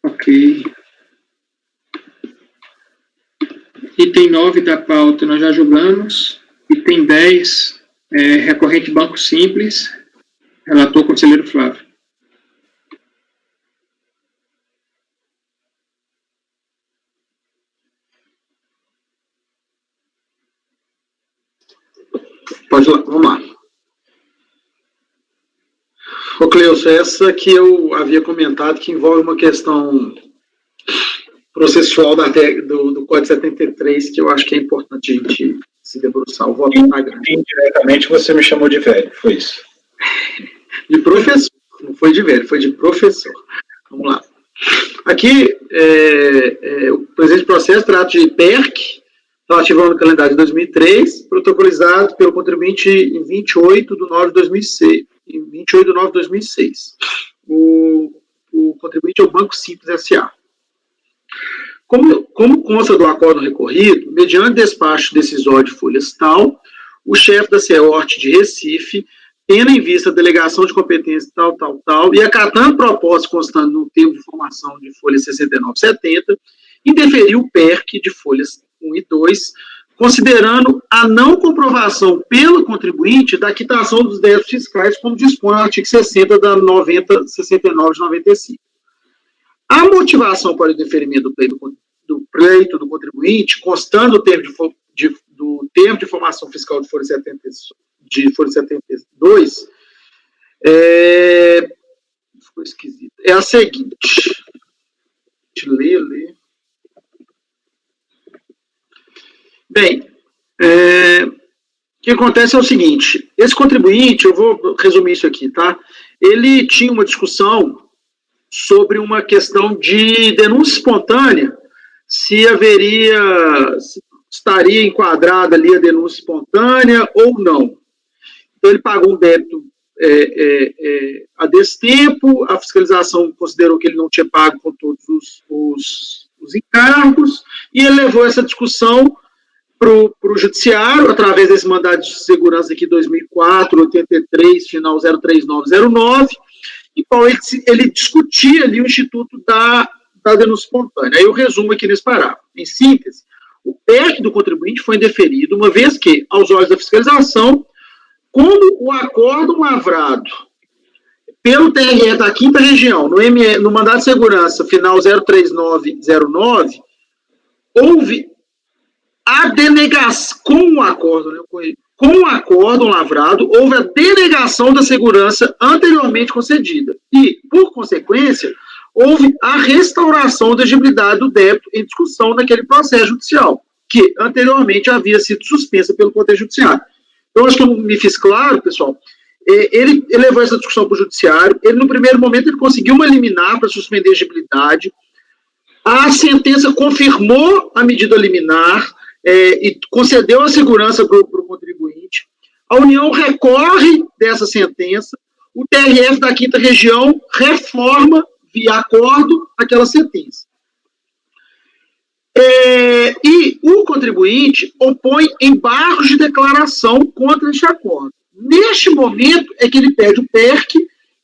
Ok. Item 9 da pauta nós já julgamos. Item 10, recorrente Banco Simples. Relator conselheiro Flávio. Pode ir lá, vamos lá. Ô, Cleuso, essa que eu havia comentado que envolve uma questão processual do Código 73, que eu acho que é importante a gente se debruçar. O voto está grande. Indiretamente você me chamou de velho, foi isso. De professor, não foi de velho, foi de professor. Vamos lá. Aqui, o presente processo trata de PERC, relativo ao ano calendário de 2003, protocolizado pelo contribuinte em 28 de nove de 2006. Em 28 de nove de 2006. O contribuinte é o Banco Simples S.A. Como consta do acordo recorrido, mediante despacho decisório de folhas tal, o chefe da CEORT de Recife, tendo em vista a delegação de competência tal, e acatando propósito constando no termo de formação de folha 6970, indeferiu o PERC de folhas 1 e 2, considerando a não comprovação pelo contribuinte da quitação dos débitos fiscais, como dispõe o artigo 60 da 69 de 95. A motivação para o deferimento do pleito do contribuinte, constando o termo do termo de informação fiscal de folha 72, ficou esquisito. É a seguinte. Deixa eu ler. Bem, o que acontece é o seguinte, esse contribuinte, eu vou resumir isso aqui, tá? Ele tinha uma discussão sobre uma questão de denúncia espontânea, se estaria enquadrada ali a denúncia espontânea ou não. Então, ele pagou um débito a destempo, a fiscalização considerou que ele não tinha pago com todos os encargos, e ele levou essa discussão para o judiciário, através desse mandado de segurança aqui, 2004, 83, final 03909, em qual ele discutia ali o instituto da denúncia espontânea. Aí eu resumo aqui nesse parágrafo. Em síntese, o PEC do contribuinte foi indeferido, uma vez que, aos olhos da fiscalização, como o acórdão lavrado pelo TRE da 5ª Região, no mandado de segurança final 03909, houve a denegação, com o acórdão lavrado, houve a denegação da segurança anteriormente concedida. E, por consequência, houve a restauração da exigibilidade do débito em discussão naquele processo judicial, que anteriormente havia sido suspensa pelo Poder Judiciário. Então, acho que eu me fiz claro, pessoal. Ele levou essa discussão para o Judiciário. Ele, no primeiro momento, ele conseguiu uma liminar para suspender a exigibilidade. A sentença confirmou a medida liminar e concedeu a segurança para o contribuinte. A União recorre dessa sentença. O TRF da 5ª Região reforma, via acordo, aquela sentença. E o contribuinte opõe embargos de declaração contra este acordo. Neste momento é que ele pede o PERC,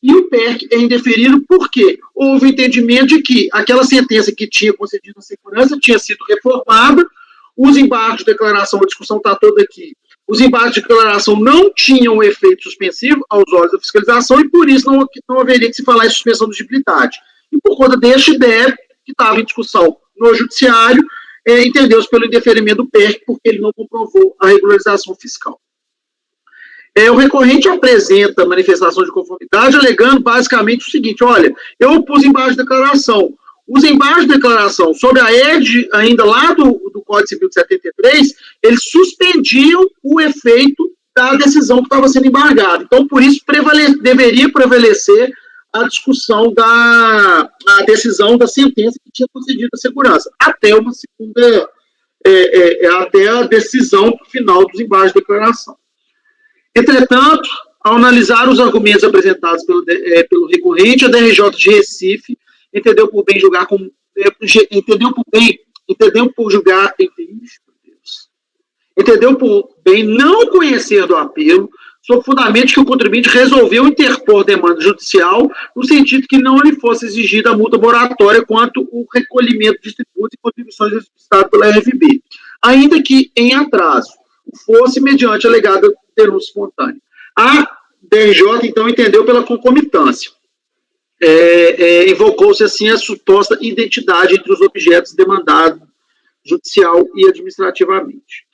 e o PERC é indeferido porque houve entendimento de que aquela sentença que tinha concedido a segurança tinha sido reformada, os embargos de declaração, a discussão está toda aqui, os embargos de declaração não tinham efeito suspensivo aos olhos da fiscalização e por isso não haveria que se falar em suspensão de exigibilidade. E por conta deste débito, que estava em discussão no judiciário, entendeu-se pelo indeferimento do PERC, porque ele não comprovou a regularização fiscal. O recorrente apresenta manifestação de conformidade, alegando basicamente o seguinte: olha, eu opus embargos de declaração. Os embargos de declaração sobre a égide, ainda lá do Código Civil de 73, eles suspendiam o efeito da decisão que estava sendo embargada. Então, por isso, deveria prevalecer a discussão a decisão da sentença que tinha concedido a segurança, até uma segunda, até a decisão final dos embargos de declaração. Entretanto, ao analisar os argumentos apresentados pelo recorrente, a DRJ de Recife entendeu por bem não conhecer do apelo, sob fundamento que o contribuinte resolveu interpor demanda judicial no sentido que não lhe fosse exigida a multa moratória quanto o recolhimento de tributos e contribuições registradas pela RFB, ainda que em atraso, fosse mediante alegada denúncia espontânea. A DRJ, então, entendeu pela concomitância. Invocou-se, assim, a suposta identidade entre os objetos demandados judicial e administrativamente.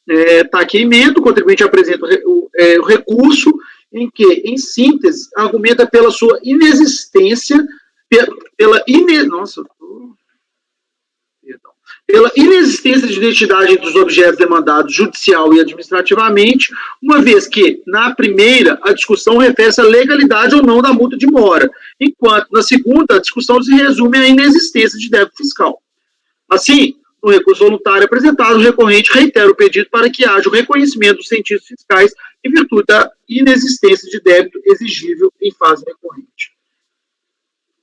Está aqui em emenda, o contribuinte apresenta o recurso em que, em síntese, argumenta pela sua inexistência, pela inexistência de identidade entre os objetos demandados judicial e administrativamente, uma vez que, na primeira, a discussão refere-se à legalidade ou não da multa de mora, enquanto, na segunda, a discussão se resume à inexistência de débito fiscal. Assim, no recurso voluntário apresentado, o recorrente reitera o pedido para que haja o reconhecimento dos sentidos fiscais em virtude da inexistência de débito exigível em fase recorrente.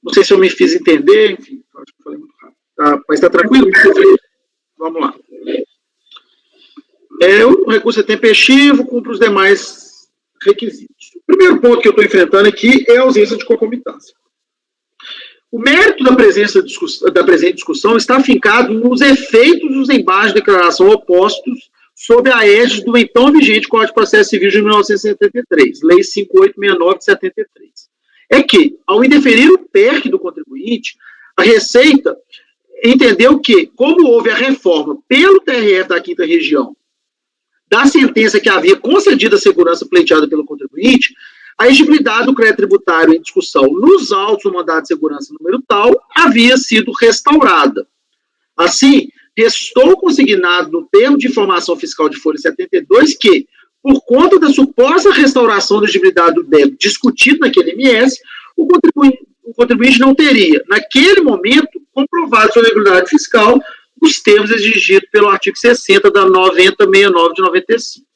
Não sei se eu me fiz entender, enfim, acho que eu falei muito rápido. Mas está tranquilo? Vamos lá. O recurso é tempestivo, cumpre os demais requisitos. O primeiro ponto que eu estou enfrentando aqui é a ausência de concomitância. O mérito da presente discussão está afincado nos efeitos dos embargos de declaração opostos sob a égide do então vigente Código de Processo Civil de 1973, Lei 5869 de 73. É que, ao indeferir o PERC do contribuinte, a Receita entendeu que, como houve a reforma pelo TRF da 5ª Região da sentença que havia concedido a segurança pleiteada pelo contribuinte, a exigibilidade do crédito tributário em discussão nos autos do mandado de segurança número tal havia sido restaurada. Assim, restou consignado no termo de informação fiscal de folha 72 que, por conta da suposta restauração da exigibilidade do débito discutido naquele MS, o contribuinte não teria, naquele momento, comprovado sua regularidade fiscal os termos exigidos pelo artigo 60 da 9069 de 95.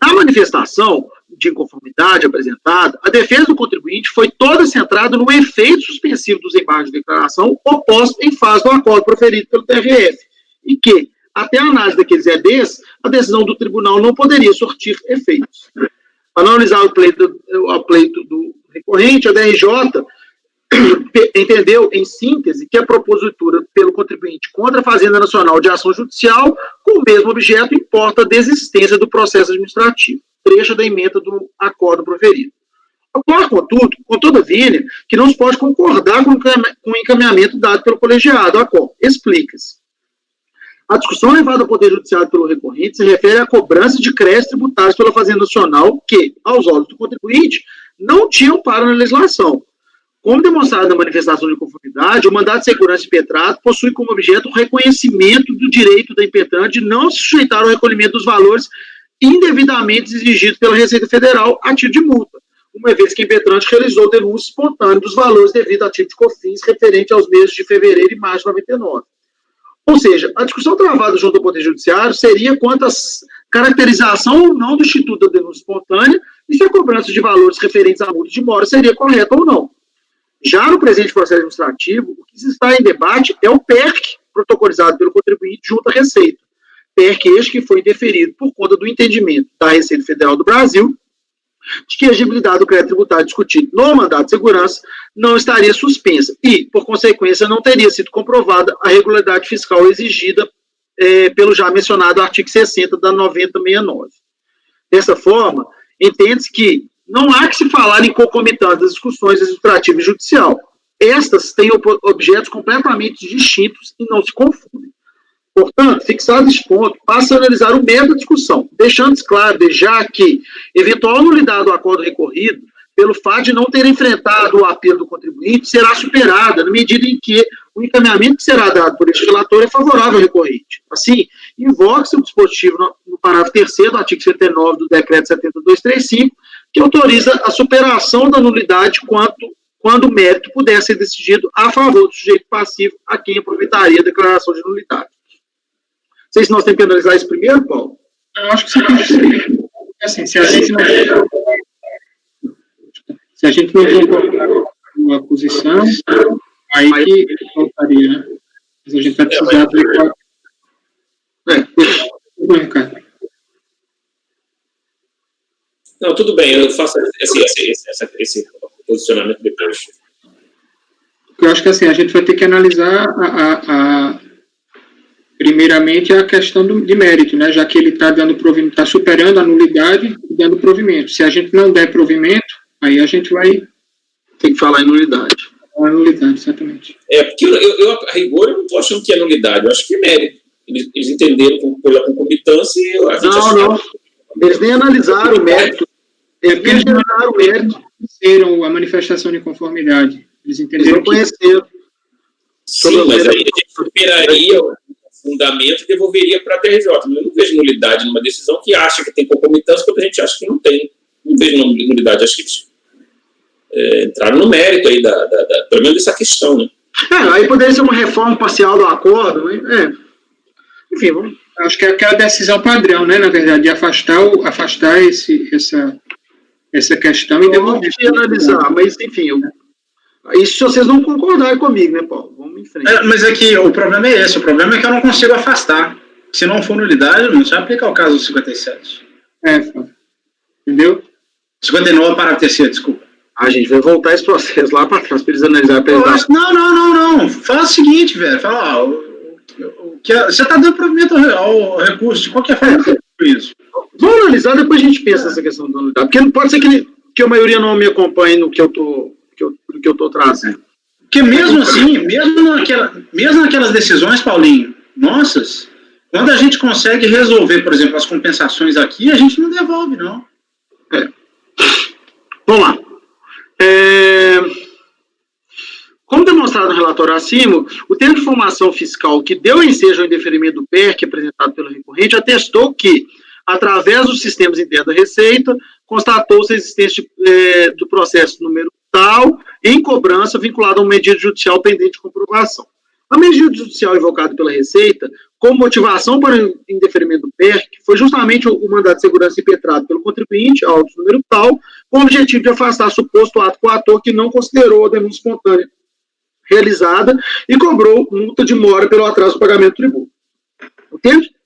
Na manifestação de inconformidade apresentada, a defesa do contribuinte foi toda centrada no efeito suspensivo dos embargos de declaração oposto em face do acordo proferido pelo TRF, e que, até a análise daqueles EDs, a decisão do tribunal não poderia surtir efeitos. Para analisar o pleito do recorrente, a DRJ entendeu, em síntese, que a propositura pelo contribuinte contra a Fazenda Nacional de ação judicial com o mesmo objeto importa a desistência do processo administrativo, trecho da emenda do acordo proferido. Ocorre, contudo, com toda vênia, que não se pode concordar com o encaminhamento dado pelo colegiado. Explica-se. A discussão levada ao Poder Judiciário pelo recorrente se refere à cobrança de créditos tributários pela Fazenda Nacional que, aos olhos do contribuinte, não tinham para na legislação. Como demonstrado na manifestação de conformidade, o mandado de segurança impetrado possui como objeto o reconhecimento do direito da impetrante de não se sujeitar ao recolhimento dos valores indevidamente exigidos pela Receita Federal a título de multa, uma vez que a impetrante realizou denúncia espontânea dos valores devido a título de COFINS referente aos meses de fevereiro e março de 99. Ou seja, a discussão travada junto ao Poder Judiciário seria quanto à caracterização ou não do Instituto da Denúncia Espontânea e se a cobrança de valores referentes à multa de mora seria correta ou não. Já no presente processo administrativo, o que se está em debate é o PERC, protocolizado pelo contribuinte junto à Receita. PERC este que foi deferido por conta do entendimento da Receita Federal do Brasil de que a exigibilidade do crédito tributário discutido no mandado de segurança não estaria suspensa e, por consequência, não teria sido comprovada a regularidade fiscal exigida pelo já mencionado artigo 60 da 9069. Dessa forma, entende-se que não há que se falar em concomitância das discussões administrativa e judicial. Estas têm objetos completamente distintos e não se confundem. Portanto, fixado esse ponto, passa a analisar o mérito da discussão, deixando claro, já que eventual nulidade do acordo recorrido, pelo fato de não ter enfrentado o apelo do contribuinte, será superada na medida em que o encaminhamento que será dado por este relator é favorável ao recorrente. Assim, invoca-se o dispositivo no parágrafo 3º do artigo 79 do decreto 7235, que autoriza a superação da nulidade quando o mérito puder ser decidido a favor do sujeito passivo a quem aproveitaria a declaração de nulidade. Não sei se nós temos que analisar isso primeiro, Paulo. Eu acho que você tem que... Assim, se a gente não concordar com a posição, aí que faltaria, né? Mas a gente vai precisar aplicar... Não, tudo bem, eu faço esse posicionamento depois. Eu acho que assim, a gente vai ter que analisar primeiramente a questão de mérito, né? Já que ele está dando provimento, está superando a nulidade e dando provimento. Se a gente não der provimento, aí a gente vai... Tem que falar em nulidade. A nulidade, exatamente. Porque eu a rigor, eu não estou achando que é nulidade, eu acho que é mérito. Eles entenderam pela concomitância e eu acho não. Eles nem analisaram o mérito. Eles analisaram o mérito. Conheceram a manifestação de conformidade. Eles entenderam. Eles não conheceram. Sim, mas aí a gente superaria o fundamento e devolveria para a DRJ. Eu não vejo nulidade numa decisão que acha que tem concomitância, quando a gente acha que não tem. Não vejo nulidade. Acho que eles entraram no mérito aí, pelo menos dessa questão, né? Aí poderia ser uma reforma parcial do acordo, né? Enfim, vamos... Acho que é aquela decisão padrão, né, na verdade, de afastar essa questão e devolver. Eu vou analisar, mas, enfim, isso se vocês não concordarem comigo, né, Paulo? Vamos em frente. Mas é que o problema é esse, o problema é que eu não consigo afastar. Se não for nulidade, não se aplica o caso do 57. Entendeu? 59, parágrafo 3º, desculpa. A gente vai voltar esse processo lá para trás para eles analisarem. Não. Fala o seguinte, velho. Fala, você está dando provimento ao recurso de qualquer forma. Isso. Vamos analisar, depois a gente pensa nessa questão da nulidade. Porque pode ser que a maioria não me acompanhe no que eu tô trazendo. Porque mesmo assim, mesmo naquelas decisões, Paulinho, nossas, Quando a gente consegue resolver, por exemplo, as compensações aqui, a gente não devolve, não. Vamos lá. Como demonstrado no relatório acima, o termo de informação fiscal que deu ensejo ao indeferimento do PERC, apresentado pelo recorrente, atestou que, através dos sistemas internos da Receita, constatou-se a existência do processo número tal em cobrança vinculado a uma medida judicial pendente de comprovação. A medida judicial invocada pela Receita, como motivação para o indeferimento do PERC, foi justamente o mandado de segurança impetrado pelo contribuinte, auto número tal, com o objetivo de afastar suposto ato coator que não considerou a denúncia espontânea realizada e cobrou multa de mora pelo atraso do pagamento do tributo.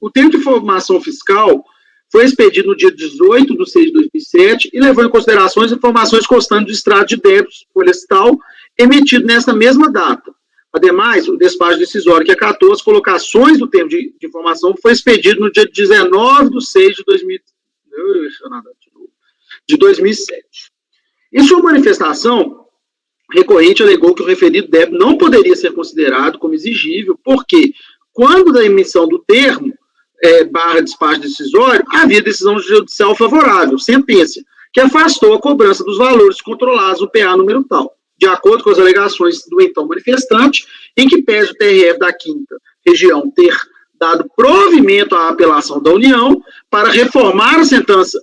O termo de informação fiscal foi expedido no dia 18 de 6 de 2007 e levou em consideração as informações constantes do extrato de débitos florestal emitido nesta mesma data. Ademais, o despacho decisório que acatou as colocações do termo de informação foi expedido no dia 19 de 6 de 2007. Em sua manifestação, o recorrente alegou que o referido débito não poderia ser considerado como exigível, porque, quando da emissão do termo, / despacho decisório, havia decisão judicial favorável, sentença, que afastou a cobrança dos valores controlados no PA número tal, de acordo com as alegações do então manifestante, em que pese o TRF da 5ª Região ter dado provimento à apelação da União para reformar a sentença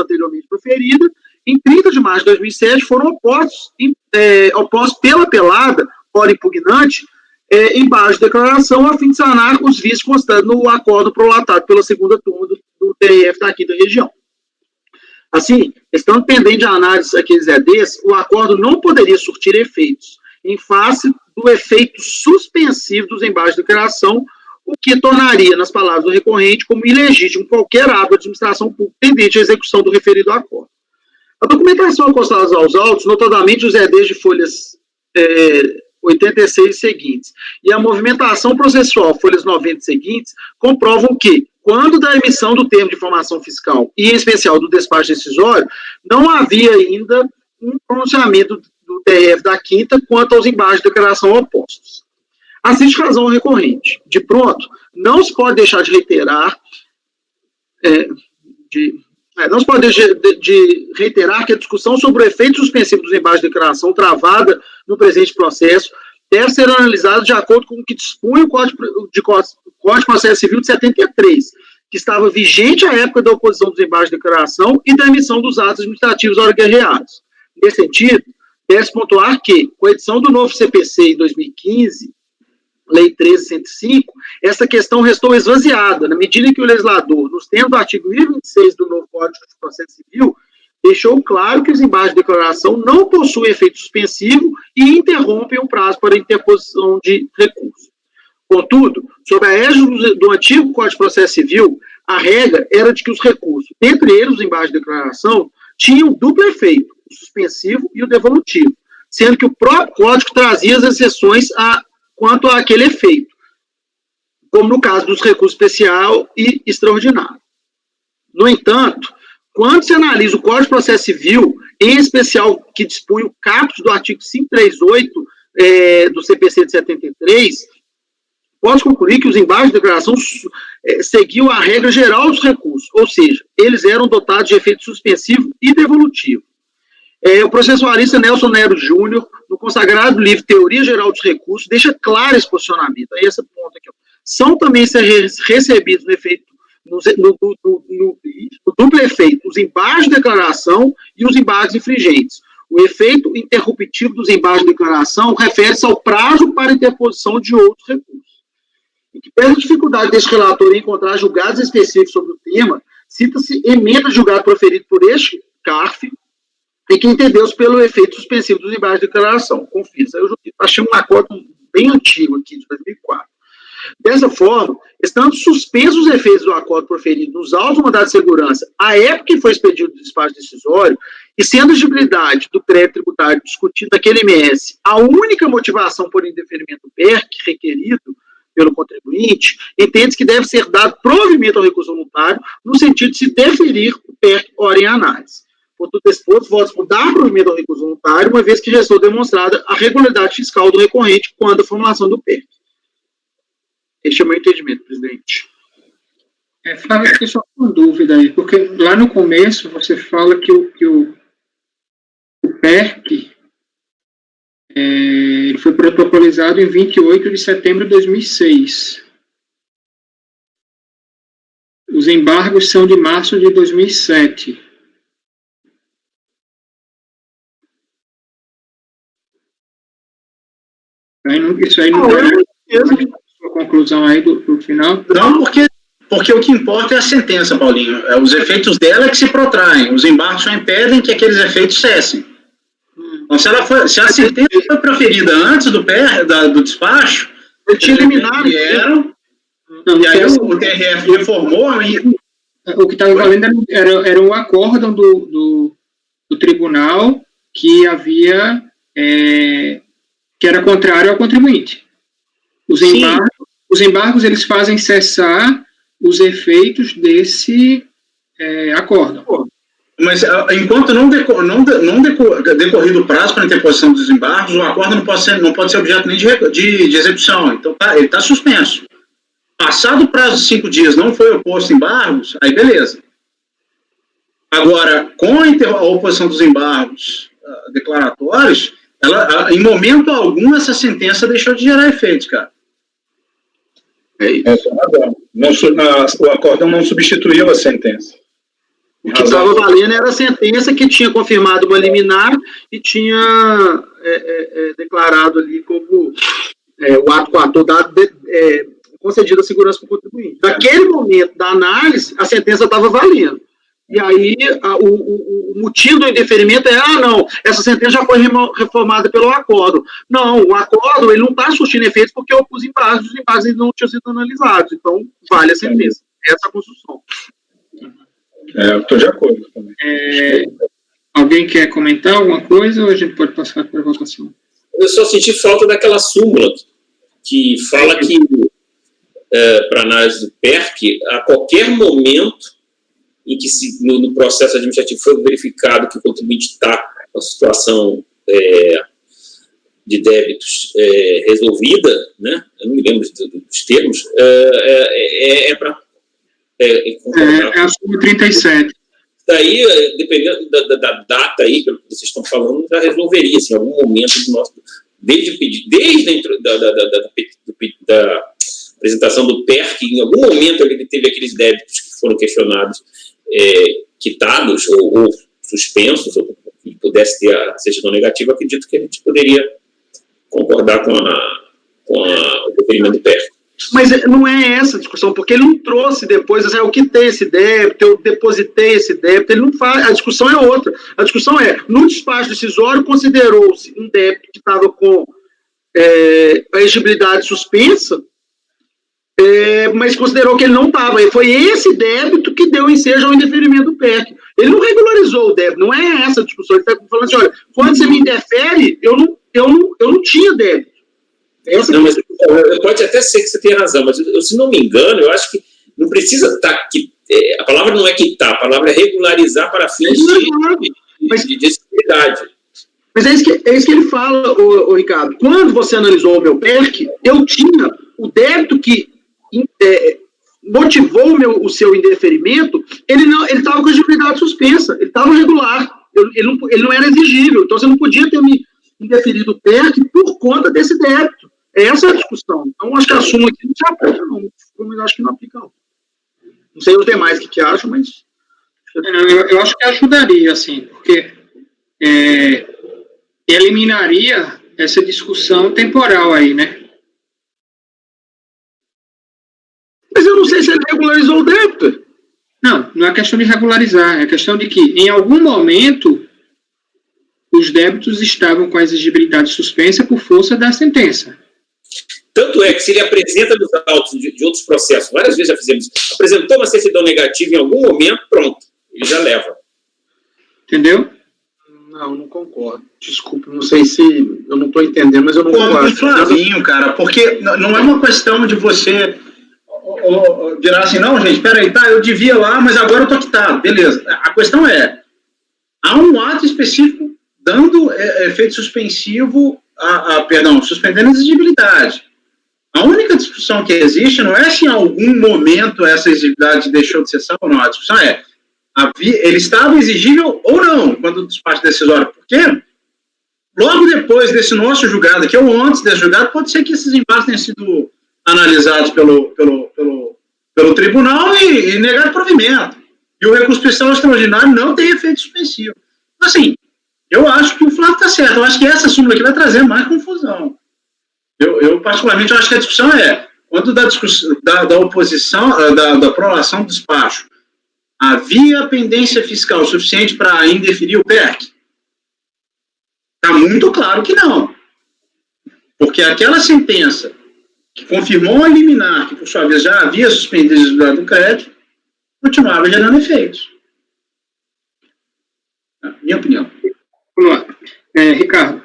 anteriormente proferida, em 30 de março de 2007 foram opostos pela apelada, ora impugnante, em base de declaração, a fim de sanar os vícios constantes no acordo prolatado pela segunda turma do TRF da 5ª Região. Assim, estando pendente de análise aqueles EDs, o acordo não poderia surtir efeitos, em face do efeito suspensivo dos embargos de declaração, o que tornaria, nas palavras do recorrente, como ilegítimo qualquer ato de administração pública pendente à execução do referido acordo. A documentação acostada aos autos, notadamente os EDs de folhas 86 seguintes, e a movimentação processual, folhas 90 seguintes, comprovam que, quando da emissão do termo de informação fiscal, e em especial do despacho decisório, não havia ainda um pronunciamento do TRF da 5ª quanto aos embargos de declaração opostos. Assiste razão ao recorrente. De pronto, não se pode deixar de reiterar que a discussão sobre o efeito suspensivo dos embargos de declaração travada no presente processo deve ser analisada de acordo com o que dispunha o Código de Processo Civil de 73, que estava vigente à época da oposição dos embargos de declaração e da emissão dos atos administrativos ora guerreados. Nesse sentido, deve-se pontuar que, com a edição do novo CPC em 2015, Lei 13.105, essa questão restou esvaziada, na medida em que o legislador, nos termos do artigo 1026 do novo Código de Processo Civil, deixou claro que os embargos de declaração não possuem efeito suspensivo e interrompem o prazo para interposição de recurso. Contudo, sob a égide do antigo Código de Processo Civil, a regra era de que os recursos, entre eles os embargos de declaração, tinham duplo efeito, o suspensivo e o devolutivo, sendo que o próprio Código trazia as exceções quanto àquele efeito, como no caso dos recursos especial e extraordinário. No entanto, quando se analisa o Código de Processo Civil, em especial que dispõe o caput do artigo 538 do CPC de 73, pode concluir que os embargos de declaração seguiam a regra geral dos recursos, ou seja, eles eram dotados de efeito suspensivo e devolutivo. O processualista Nelson Nero Júnior, no consagrado livro Teoria Geral dos Recursos, deixa claro esse posicionamento. Aí esse ponto aqui, ó. São também recebidos no efeito, no duplo efeito, os embargos de declaração e os embargos infringentes. O efeito interruptivo dos embargos de declaração refere-se ao prazo para interposição de outros recursos. E que, pela dificuldade deste relator em encontrar julgados específicos sobre o tema, cita-se emenda de julgado proferido por este CARF, e que entendeu-se pelo efeito suspensivo dos embargos de declaração. Confira. Eu achei um acordo bem antigo aqui, de 2004. Dessa forma, estando suspensos os efeitos do acordo proferido nos autos do mandado de segurança à época que foi expedido o despacho decisório, e sendo a exigibilidade do crédito tributário discutido naquele MS a única motivação por indeferimento do PERC requerido pelo contribuinte, entende-se que deve ser dado provimento ao recurso voluntário no sentido de se deferir o PERC ora em análise. Por tudo exposto, votos por dar provimento ao recurso voluntário, uma vez que já estou demonstrada a regularidade fiscal do recorrente quando a formulação do PERC. Este é o meu entendimento, presidente. Flávio, eu fiquei só com dúvida aí, porque lá no começo você fala que o PERC ele foi protocolizado em 28 de setembro de 2006. Os embargos são de março de 2007. Isso aí não é a conclusão aí do final? Não, porque o que importa é a sentença, Paulinho. Os efeitos dela é que se protraem. Os embargos só impedem que aqueles efeitos cessem. Então, se a sentença foi proferida antes do despacho, eu tinha eliminado. E aí o TRF reformou. O que estava valendo era o acórdão do tribunal que havia... que era contrário ao contribuinte. Os embargos eles fazem cessar os efeitos desse acórdão. Mas enquanto não decorrido o prazo para a interposição dos embargos, o acórdão não pode ser objeto nem de execução. Então ele está suspenso. Passado o prazo de 5 dias, não foi oposto embargos, aí beleza. Agora, com a oposição dos embargos declaratórios, em momento algum, essa sentença deixou de gerar efeitos, cara. É isso. O acórdão não substituiu a sentença. O que estava valendo era a sentença que tinha confirmado uma liminar e tinha declarado ali como o ato coator concedido a segurança para o contribuinte. Naquele momento da análise, a sentença estava valendo. E aí, o motivo do indeferimento não, essa sentença já foi reformada pelo acórdão. Não, o acórdão, ele não está surtindo efeitos porque os embargos não tinham sido analisados. Então, vale a sentença. Essa é a construção. Eu estou de acordo também. Alguém quer comentar alguma coisa ou a gente pode passar para a votação? Eu só senti falta daquela súmula que fala que, para análise do PERC, a qualquer momento em que no processo administrativo foi verificado que o contribuinte está com a situação de débitos resolvida, né? Eu não me lembro dos termos, para... É a súmula 37. Da dependendo da data aí, pelo que vocês estão falando, já resolveria, assim, em algum momento do nosso... Desde da apresentação do PERC, em algum momento ele teve aqueles débitos que foram questionados, quitados ou suspensos, ou que pudesse ter a certidão negativa. Acredito que a gente poderia concordar com o deferimento do PERC. Mas não é essa a discussão, porque ele não trouxe depois, eu quitei esse débito, eu depositei esse débito, ele não faz, a discussão é outra. A discussão no despacho decisório considerou-se um débito que estava com a exigibilidade suspensa, mas considerou que ele não estava. E foi esse débito que deu ensejo ao indeferimento do PERC. Ele não regularizou o débito, não é essa a discussão. Ele está falando assim, olha, quando você me indefere, eu não tinha débito. Não, mas pode até ser que você tenha razão, mas eu, se não me engano, eu acho que não precisa estar... a palavra não é quitar, a palavra é regularizar para fins de acessibilidade. Mas é isso que ele fala, o Ricardo. Quando você analisou o meu PERC, eu tinha o débito que motivou o seu indeferimento, ele estava com a exigibilidade suspensa, ele estava regular, ele não era exigível, então você não podia ter me indeferido o PERC por conta desse débito. Essa é a discussão. Então, acho que a súmula aqui não se aplica, não. Eu acho que não aplica, não. Não sei os demais o que acham, mas... Eu acho que ajudaria, assim, porque eliminaria essa discussão temporal aí, né? Mas eu não sei se ele regularizou o débito. Não é questão de regularizar, é questão de que, em algum momento, os débitos estavam com a exigibilidade suspensa por força da sentença. Tanto é que se ele apresenta nos autos de outros processos, várias vezes já fizemos, apresentou uma certidão negativa em algum momento, pronto, ele já leva. Entendeu? Não concordo. Desculpe, não sei se eu não estou entendendo, mas eu não concordo. Com Flavinho, cara, porque não é uma questão de você virar assim, não, gente, peraí, eu devia lá, mas agora eu estou quitado, beleza. A questão há um ato específico dando efeito suspensivo, suspendendo a exigibilidade. A única discussão que existe não é se em algum momento essa exigibilidade deixou de ser sanção ou não. A discussão é, ele estava exigível ou não quando o despacho decisório. Por quê? Logo depois desse nosso julgado aqui, ou antes desse julgado, pode ser que esses embargos tenham sido analisados pelo tribunal e negado provimento. E o recurso especial extraordinário não tem efeito suspensivo. Assim, eu acho que o Flávio está certo. Eu acho que essa súmula aqui vai trazer mais confusão. Eu particularmente, acho que a discussão é, quando da oposição, da prolação do despacho, havia pendência fiscal suficiente para indeferir o PEC? Está muito claro que não. Porque aquela sentença que confirmou a liminar, que por sua vez já havia suspendido a exigibilidade do crédito, continuava gerando efeitos. Minha opinião. Vamos lá. Ricardo.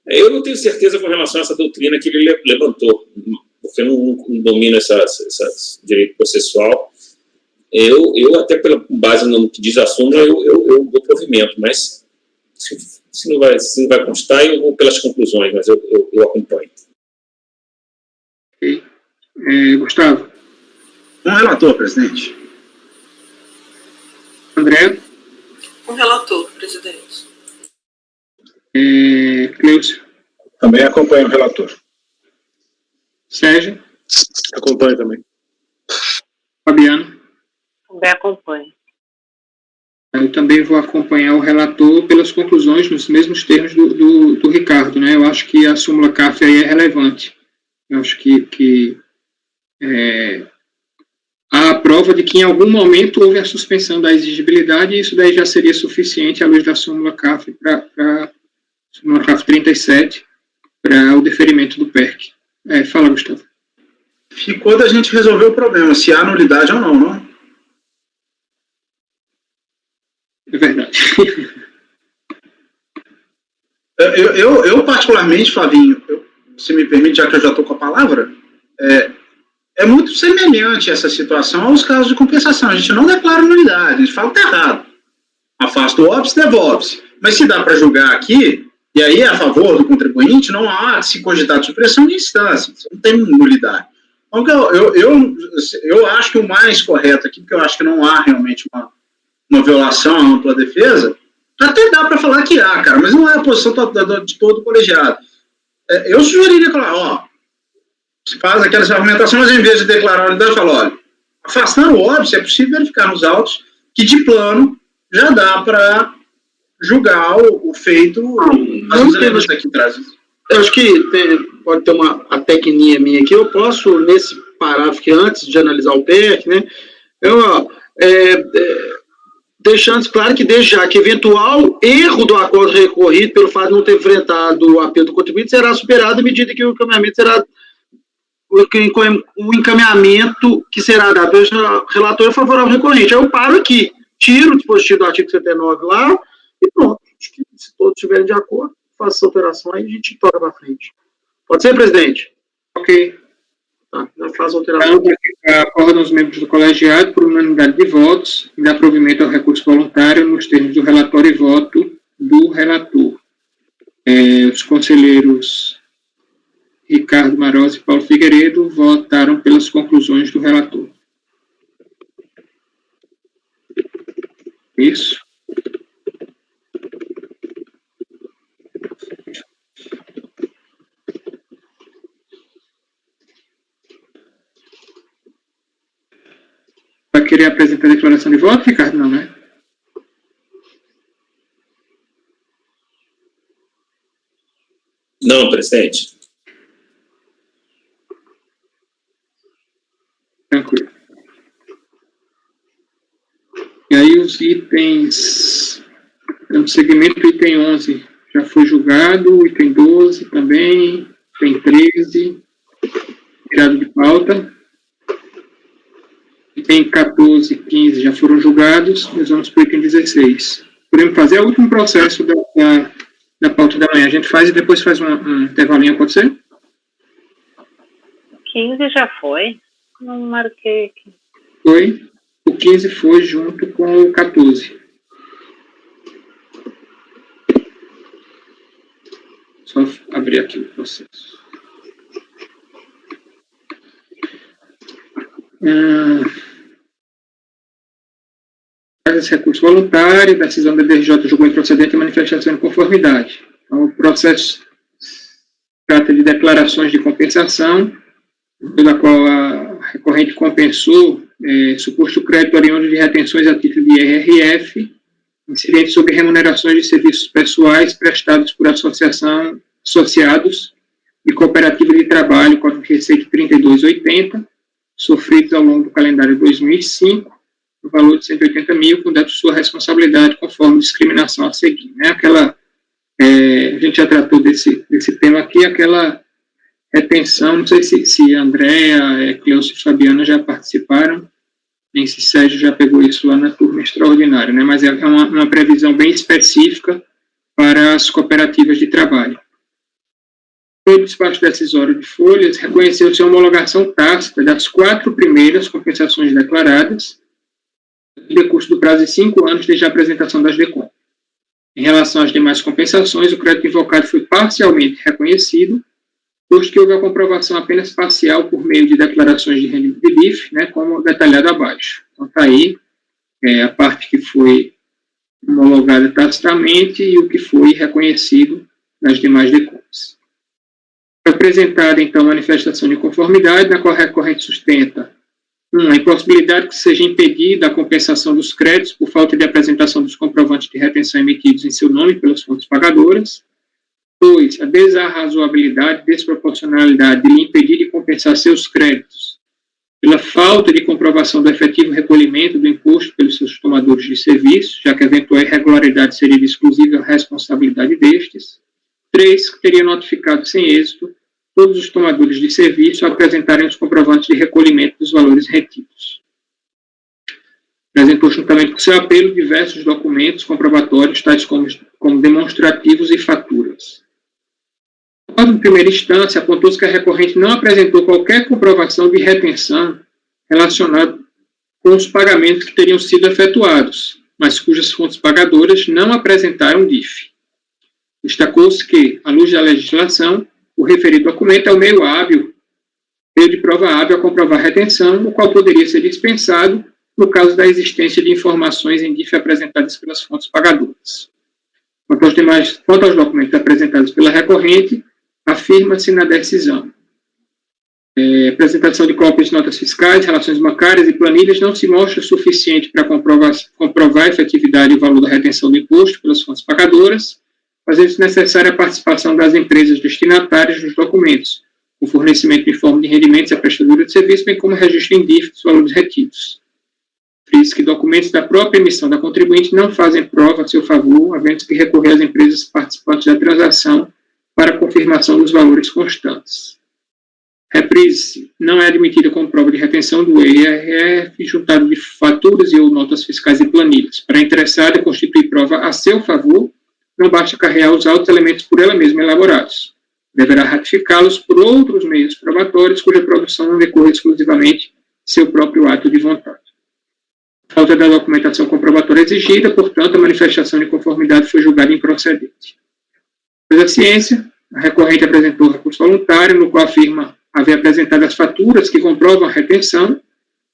Eu não tenho certeza com relação a essa doutrina que ele levantou, porque eu não domino esse direito processual. Eu até com base no que diz a súmula, eu dou provimento, mas se não vai constar, eu vou pelas conclusões, mas eu acompanho. Ok. Gustavo. Com o relator, presidente. André. Com o relator, presidente. Cleucio. Também acompanho o relator. Sérgio. Acompanho também. Fabiano. Também acompanho. Eu também vou acompanhar o relator pelas conclusões, nos mesmos termos do Ricardo, né? Eu acho que a súmula CAF aí é relevante. Eu acho que há a prova de que em algum momento houve a suspensão da exigibilidade e isso daí já seria suficiente à luz da súmula CAF para súmula CAF 37 para o deferimento do PERC. Fala, Gustavo. Ficou da gente resolver o problema, se há nulidade ou não, não? É verdade. Eu particularmente, Flavinho, se me permite, já que eu já estou com a palavra, é muito semelhante essa situação aos casos de compensação. A gente não declara nulidade, a gente fala que está errado. Afasta o óbice, devolve-se. Mas se dá para julgar aqui, e aí é a favor do contribuinte, não há de se cogitar de supressão de instância, não tem nulidade. Então, eu acho que o mais correto aqui, porque eu acho que não há realmente uma violação à ampla defesa, até dá para falar que há, cara, mas não é a posição de todo o colegiado. Eu sugeriria falar, se faz aquelas argumentações, mas em vez de declarar a unidade, fala, olha, afastando o óbice, é possível verificar nos autos que de plano já dá para julgar o feito dos elementos aqui trazidos. Eu acho que pode ter a tecnia minha aqui, eu posso, nesse parágrafo que antes de analisar o PEC, né, deixando claro que desde já que eventual erro do acordo recorrido pelo fato de não ter enfrentado o apelo do contribuinte será superado à medida que o encaminhamento será o encaminhamento que será dado pelo relator favorável ao recorrente. Aí eu paro aqui, tiro o dispositivo do artigo 79 lá e pronto. Acho que se todos estiverem de acordo, faça essa alteração aí e a gente toca para frente. Pode ser, presidente? Ok. Tá, já faz a alteração. Então, acordam os membros do colegiado por unanimidade de votos e dá provimento ao recurso voluntário nos termos do relatório e voto do relator. Os conselheiros Ricardo Marosi e Paulo Figueiredo votaram pelas conclusões do relator. Isso. Vai querer apresentar a declaração de voto, Ricardo? Não, né? Não, presidente. Tranquilo. E aí os itens, no segmento, o item 11 já foi julgado, o item 12 também, item 13, tirado de pauta. Item 14 e 15 já foram julgados, nós vamos para o item 16. Podemos fazer o último processo da pauta da manhã. A gente faz e depois faz um intervalinho, pode ser? 15 já foi? Não marquei aqui. Foi. O 15 foi junto com o 14. Só abrir. abrir aqui o processo. Esse recurso voluntário, decisão da DRJ julgou improcedente e manifestação de conformidade. Então, o processo trata de declarações de compensação, pela qual a recorrente compensou suposto crédito oriundo de retenções a título de IRF, incidente sobre remunerações de serviços pessoais prestados por associados e cooperativa de trabalho, Código de Receita 3280, sofridos ao longo do calendário 2005, no valor de 180 mil, com débito de sua responsabilidade, conforme discriminação a seguir. Né? A gente já tratou desse tema aqui, aquela retenção, não sei se a Andréa, Cleucio e Fabiana já participaram, nem se Sérgio já pegou isso lá na turma extraordinária, né? Mas é uma previsão bem específica para as cooperativas de trabalho. O despacho decisório de folhas reconheceu-se a homologação tácita das 4 primeiras compensações declaradas, no decurso do prazo de 5 anos desde a apresentação das DECOM. Em relação às demais compensações, o crédito invocado foi parcialmente reconhecido, posto que houve a comprovação apenas parcial por meio de declarações de rendimento de DIF, né, como detalhado abaixo. Então, está aí a parte que foi homologada tacitamente e o que foi reconhecido nas demais DECOMs. Foi apresentada, então, a manifestação de conformidade, na qual a recorrente sustenta a impossibilidade que seja impedida a compensação dos créditos por falta de apresentação dos comprovantes de retenção emitidos em seu nome pelas fontes pagadoras. 2. A desarrazoabilidade, desproporcionalidade de lhe impedir de compensar seus créditos pela falta de comprovação do efetivo recolhimento do imposto pelos seus tomadores de serviço, já que eventual irregularidade seria de exclusiva responsabilidade destes. 3. Que teria notificado sem êxito todos os tomadores de serviço a apresentarem os comprovantes de recolhimento dos valores retidos. Apresentou juntamente com seu apelo diversos documentos comprobatórios, tais como demonstrativos e faturas. Em primeira instância, apontou-se que a recorrente não apresentou qualquer comprovação de retenção relacionada com os pagamentos que teriam sido efetuados, mas cujas fontes pagadoras não apresentaram DIF. Destacou-se que, à luz da legislação, o referido documento é o meio de prova hábil a comprovar a retenção, o qual poderia ser dispensado no caso da existência de informações em DIF apresentadas pelas fontes pagadoras. Quanto aos documentos apresentados pela recorrente, afirma-se na decisão. Apresentação de cópias de notas fiscais, relações bancárias e planilhas não se mostra suficiente para comprovar a efetividade e o valor da retenção do imposto pelas fontes pagadoras, fazendo-se necessária a participação das empresas destinatárias nos documentos, o fornecimento de informe de rendimentos e a prestadora de serviço, bem como o registro em DIF dos valores retidos. Diz que documentos da própria emissão da contribuinte não fazem prova a seu favor, havendo que recorrer às empresas participantes da transação para confirmação dos valores constantes. Reprise não é admitida como prova de retenção do IRF juntado de faturas e ou notas fiscais e planilhas. Para a interessada constituir prova a seu favor, não basta carregar os autos elementos por ela mesma elaborados. Deverá ratificá-los por outros meios probatórios, cuja produção não decorre exclusivamente seu próprio ato de vontade. Falta da documentação comprobatória exigida, portanto, a manifestação de conformidade foi julgada improcedente. Pois a ciência, a recorrente apresentou recurso voluntário, no qual afirma haver apresentado as faturas que comprovam a retenção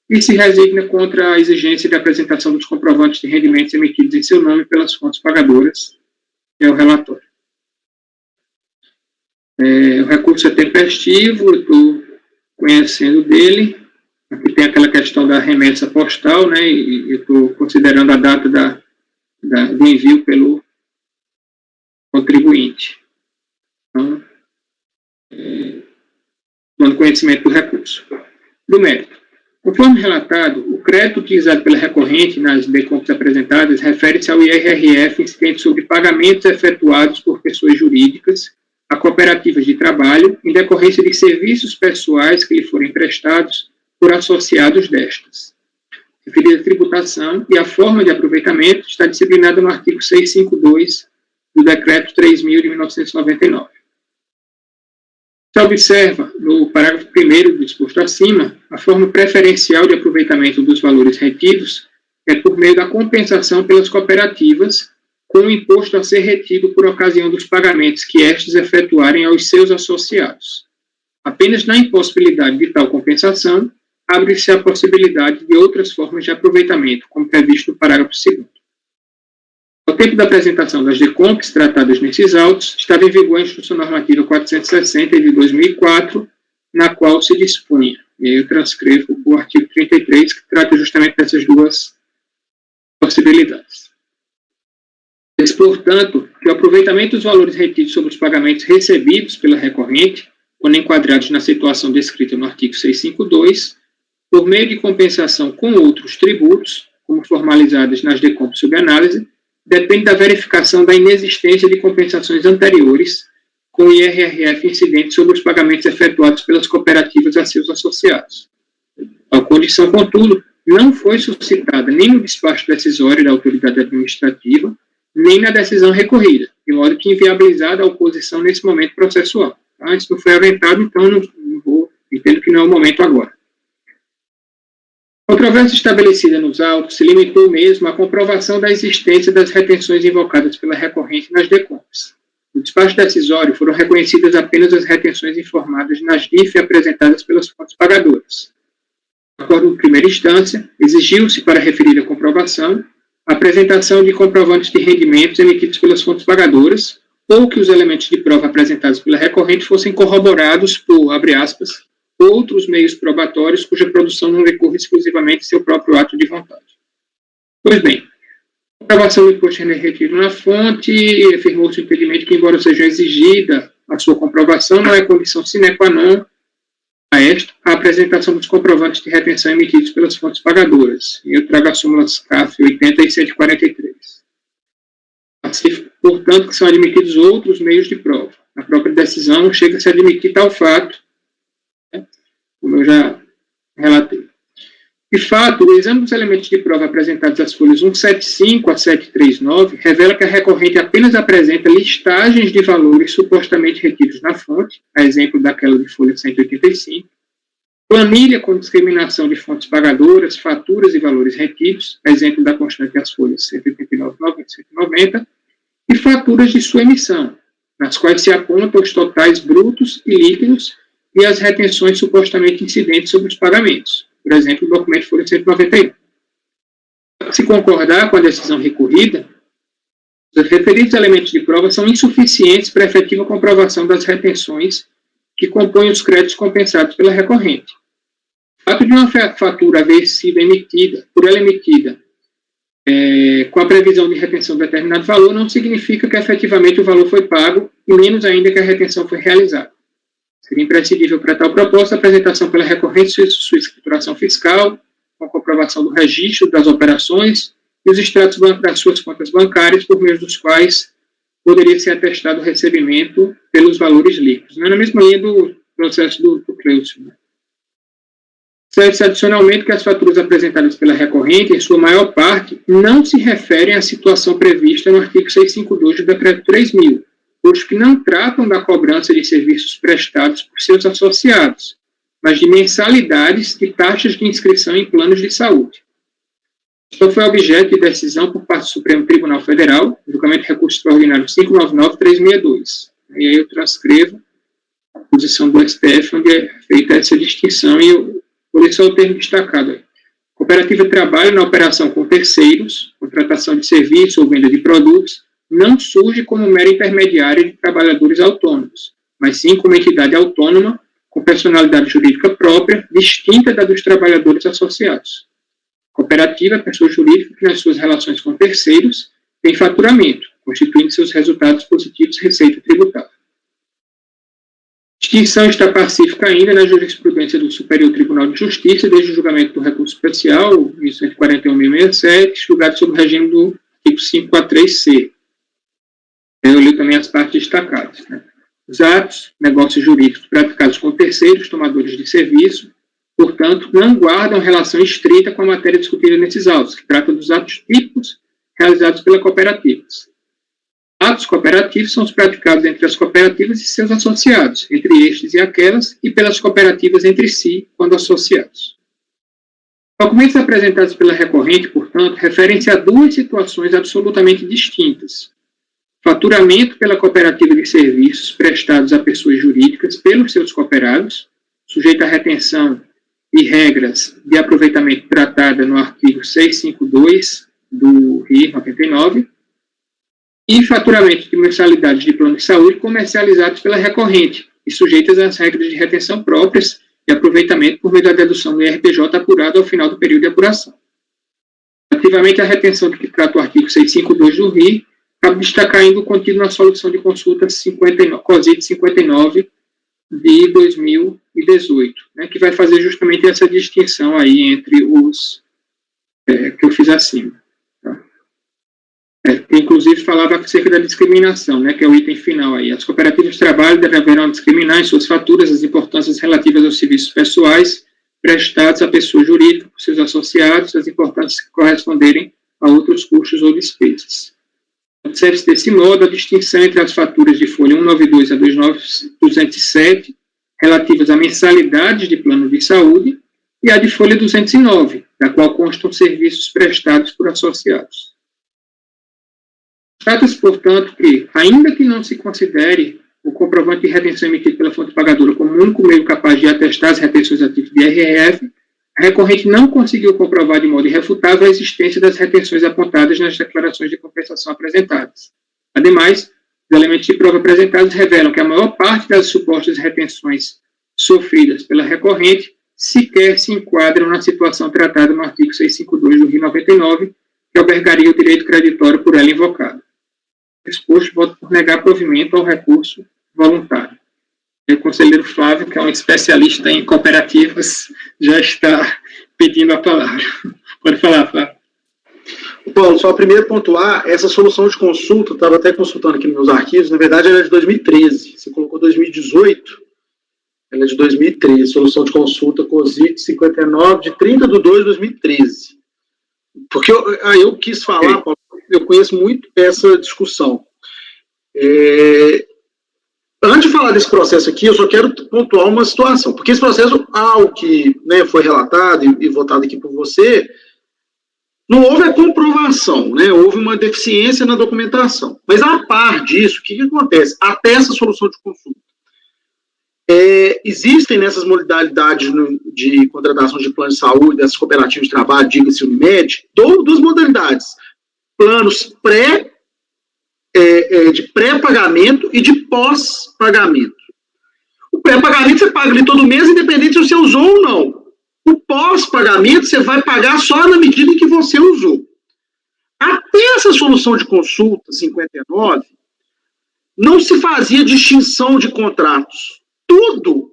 e se resigna contra a exigência de apresentação dos comprovantes de rendimentos emitidos em seu nome pelas fontes pagadoras, que é o relatório. O recurso é tempestivo, eu estou conhecendo dele. Aqui tem aquela questão da remessa postal, né, e eu estou considerando a data do envio pelo contribuinte. Então, tomando conhecimento do recurso. Do mérito. Conforme relatado, o crédito utilizado pela recorrente nas DECOMs apresentadas refere-se ao IRRF incidente sobre pagamentos efetuados por pessoas jurídicas a cooperativas de trabalho em decorrência de serviços pessoais que lhe forem prestados por associados destas. Referida tributação e a forma de aproveitamento está disciplinada no artigo 652 do Decreto 3.000 de 1999. Se observa, no parágrafo 1º do disposto acima, a forma preferencial de aproveitamento dos valores retidos é por meio da compensação pelas cooperativas com o imposto a ser retido por ocasião dos pagamentos que estes efetuarem aos seus associados. Apenas na impossibilidade de tal compensação, abre-se a possibilidade de outras formas de aproveitamento, como previsto no parágrafo 2º. Ao tempo da apresentação das DECOMPs tratadas nesses autos, estava em vigor a Instrução Normativa 460 de 2004, na qual se dispunha, e aí eu transcrevo o artigo 33, que trata justamente dessas duas possibilidades. Diz, portanto, que o aproveitamento dos valores retidos sobre os pagamentos recebidos pela recorrente, quando enquadrados na situação descrita no artigo 652, por meio de compensação com outros tributos, como formalizadas nas DECOMPs sob análise, depende da verificação da inexistência de compensações anteriores com IRRF incidente sobre os pagamentos efetuados pelas cooperativas a seus associados. A condição, contudo, não foi suscitada nem no despacho decisório da autoridade administrativa, nem na decisão recorrida, de modo que inviabilizada a oposição nesse momento processual. Tá? Isso não foi aventado, então entendo que não é o momento agora. A controvérsia estabelecida nos autos se limitou mesmo à comprovação da existência das retenções invocadas pela recorrente nas DECOMPs. No despacho decisório foram reconhecidas apenas as retenções informadas nas DIF apresentadas pelas fontes pagadoras. De acordo com a primeira instância, exigiu-se para a referida comprovação a apresentação de comprovantes de rendimentos emitidos pelas fontes pagadoras ou que os elementos de prova apresentados pela recorrente fossem corroborados por, abre aspas, outros meios probatórios cuja produção não decorre exclusivamente de seu próprio ato de vontade. Pois bem, a comprovação do imposto retido na fonte afirmou-se o entendimento que, embora seja exigida a sua comprovação, não é condição sine qua non a apresentação dos comprovantes de retenção emitidos pelas fontes pagadoras. E eu trago as súmulas CAF 80 e 143. Portanto, que são admitidos outros meios de prova. Na própria decisão, chega-se a admitir tal fato, como eu já relatei. De fato, o exame dos elementos de prova apresentados às folhas 175 a 739 revela que a recorrente apenas apresenta listagens de valores supostamente retidos na fonte, a exemplo daquela de folha 185, planilha com discriminação de fontes pagadoras, faturas e valores retidos, a exemplo da constante das folhas 189, 90 e 190, e faturas de sua emissão, nas quais se apontam os totais brutos e líquidos e as retenções supostamente incidentes sobre os pagamentos. Por exemplo, o documento folha 191. Se concordar com a decisão recorrida, os referidos elementos de prova são insuficientes para a efetiva comprovação das retenções que compõem os créditos compensados pela recorrente. O fato de uma fatura haver sido emitida, por ela emitida, com a previsão de retenção de determinado valor, não significa que efetivamente o valor foi pago, e menos ainda que a retenção foi realizada. Seria imprescindível para tal proposta a apresentação pela recorrente sua escrituração fiscal, com a comprovação do registro das operações e os extratos das suas contas bancárias, por meio dos quais poderia ser atestado o recebimento pelos valores líquidos. Não é na mesma linha do processo do Cleucio. Né? Observe-se adicionalmente que as faturas apresentadas pela recorrente, em sua maior parte, não se referem à situação prevista no artigo 652 do Decreto 3.000, posto que não tratam da cobrança de serviços prestados por seus associados, mas de mensalidades de taxas de inscrição em planos de saúde. Então, foi objeto de decisão por parte do Supremo Tribunal Federal, julgamento de recurso extraordinário 599-362. E aí eu transcrevo a posição do STF, onde é feita essa distinção, e eu vou ler só o termo destacado aí. Cooperativa trabalha na operação com terceiros, contratação de serviços ou venda de produtos, não surge como mera intermediária de trabalhadores autônomos, mas sim como entidade autônoma, com personalidade jurídica própria, distinta da dos trabalhadores associados. Cooperativa é pessoa jurídica que, nas suas relações com terceiros, tem faturamento, constituindo seus resultados positivos receita tributável. A distinção está pacífica ainda na jurisprudência do Superior Tribunal de Justiça, desde o julgamento do recurso especial, 141.067, julgado sob o regime do artigo 543C. Eu li também as partes destacadas. Né? Os atos, negócios jurídicos praticados com terceiros, tomadores de serviço, portanto, não guardam relação estrita com a matéria discutida nesses autos, que trata dos atos típicos realizados pelas cooperativas. Atos cooperativos são os praticados entre as cooperativas e seus associados, entre estes e aquelas, e pelas cooperativas entre si, quando associados. Documentos apresentados pela recorrente, portanto, referem-se a duas situações absolutamente distintas. Faturamento pela cooperativa de serviços prestados a pessoas jurídicas pelos seus cooperados, sujeito à retenção e regras de aproveitamento tratada no artigo 652 do RI 99, e faturamento de mensalidades de plano de saúde comercializados pela recorrente e sujeitas às regras de retenção próprias e aproveitamento por meio da dedução do IRPJ apurado ao final do período de apuração. Relativamente à retenção de que trata o artigo 652 do RI, cabe destacar ainda o contido na solução de consulta 59, COSIT 59 de 2018, né, que vai fazer justamente essa distinção aí entre os que eu fiz acima. Tá? Que inclusive falava acerca da discriminação, né, que é o item final aí. As cooperativas de trabalho deverão discriminar em suas faturas as importâncias relativas aos serviços pessoais prestados à pessoa jurídica por seus associados, as importâncias que corresponderem a outros custos ou despesas. Observe-se desse modo a distinção entre as faturas de folha 192 a 207, relativas a mensalidades de plano de saúde, e a de folha 209, da qual constam serviços prestados por associados. Trata-se, portanto, que, ainda que não se considere o comprovante de retenção emitido pela fonte pagadora como o único meio capaz de atestar as retenções a título de IRF, a recorrente não conseguiu comprovar de modo irrefutável a existência das retenções apontadas nas declarações de compensação apresentadas. Ademais, os elementos de prova apresentados revelam que a maior parte das supostas retenções sofridas pela recorrente sequer se enquadram na situação tratada no artigo 652 do RI 99, que albergaria o direito creditório por ela invocado. Exposto, voto por negar provimento ao recurso voluntário. O conselheiro Flávio, que é um especialista em cooperativas, já está pedindo a palavra. Pode falar, Flávio. Paulo, só primeiro pontuar, essa solução de consulta, estava até consultando aqui nos meus arquivos, na verdade ela é de 2013, você colocou 2018, ela é de 2013, solução de consulta COSIT 59, de 30 de 2 de 2013. Porque eu quis falar, Paulo, eu conheço muito essa discussão. Antes de falar desse processo aqui, eu só quero pontuar uma situação, porque esse processo, ao que, né, foi relatado e votado aqui por você, não houve a comprovação, né, houve uma deficiência na documentação. Mas, a par disso, o que acontece? Até essa solução de consulta, existem nessas modalidades de contratação de plano de saúde, dessas cooperativas de trabalho, diga-se Unimed, duas modalidades, planos de pré-pagamento e de pós-pagamento. O pré-pagamento você paga ali todo mês, independente se você usou ou não. O pós-pagamento você vai pagar só na medida em que você usou. Até essa solução de consulta 59, não se fazia distinção de contratos. Tudo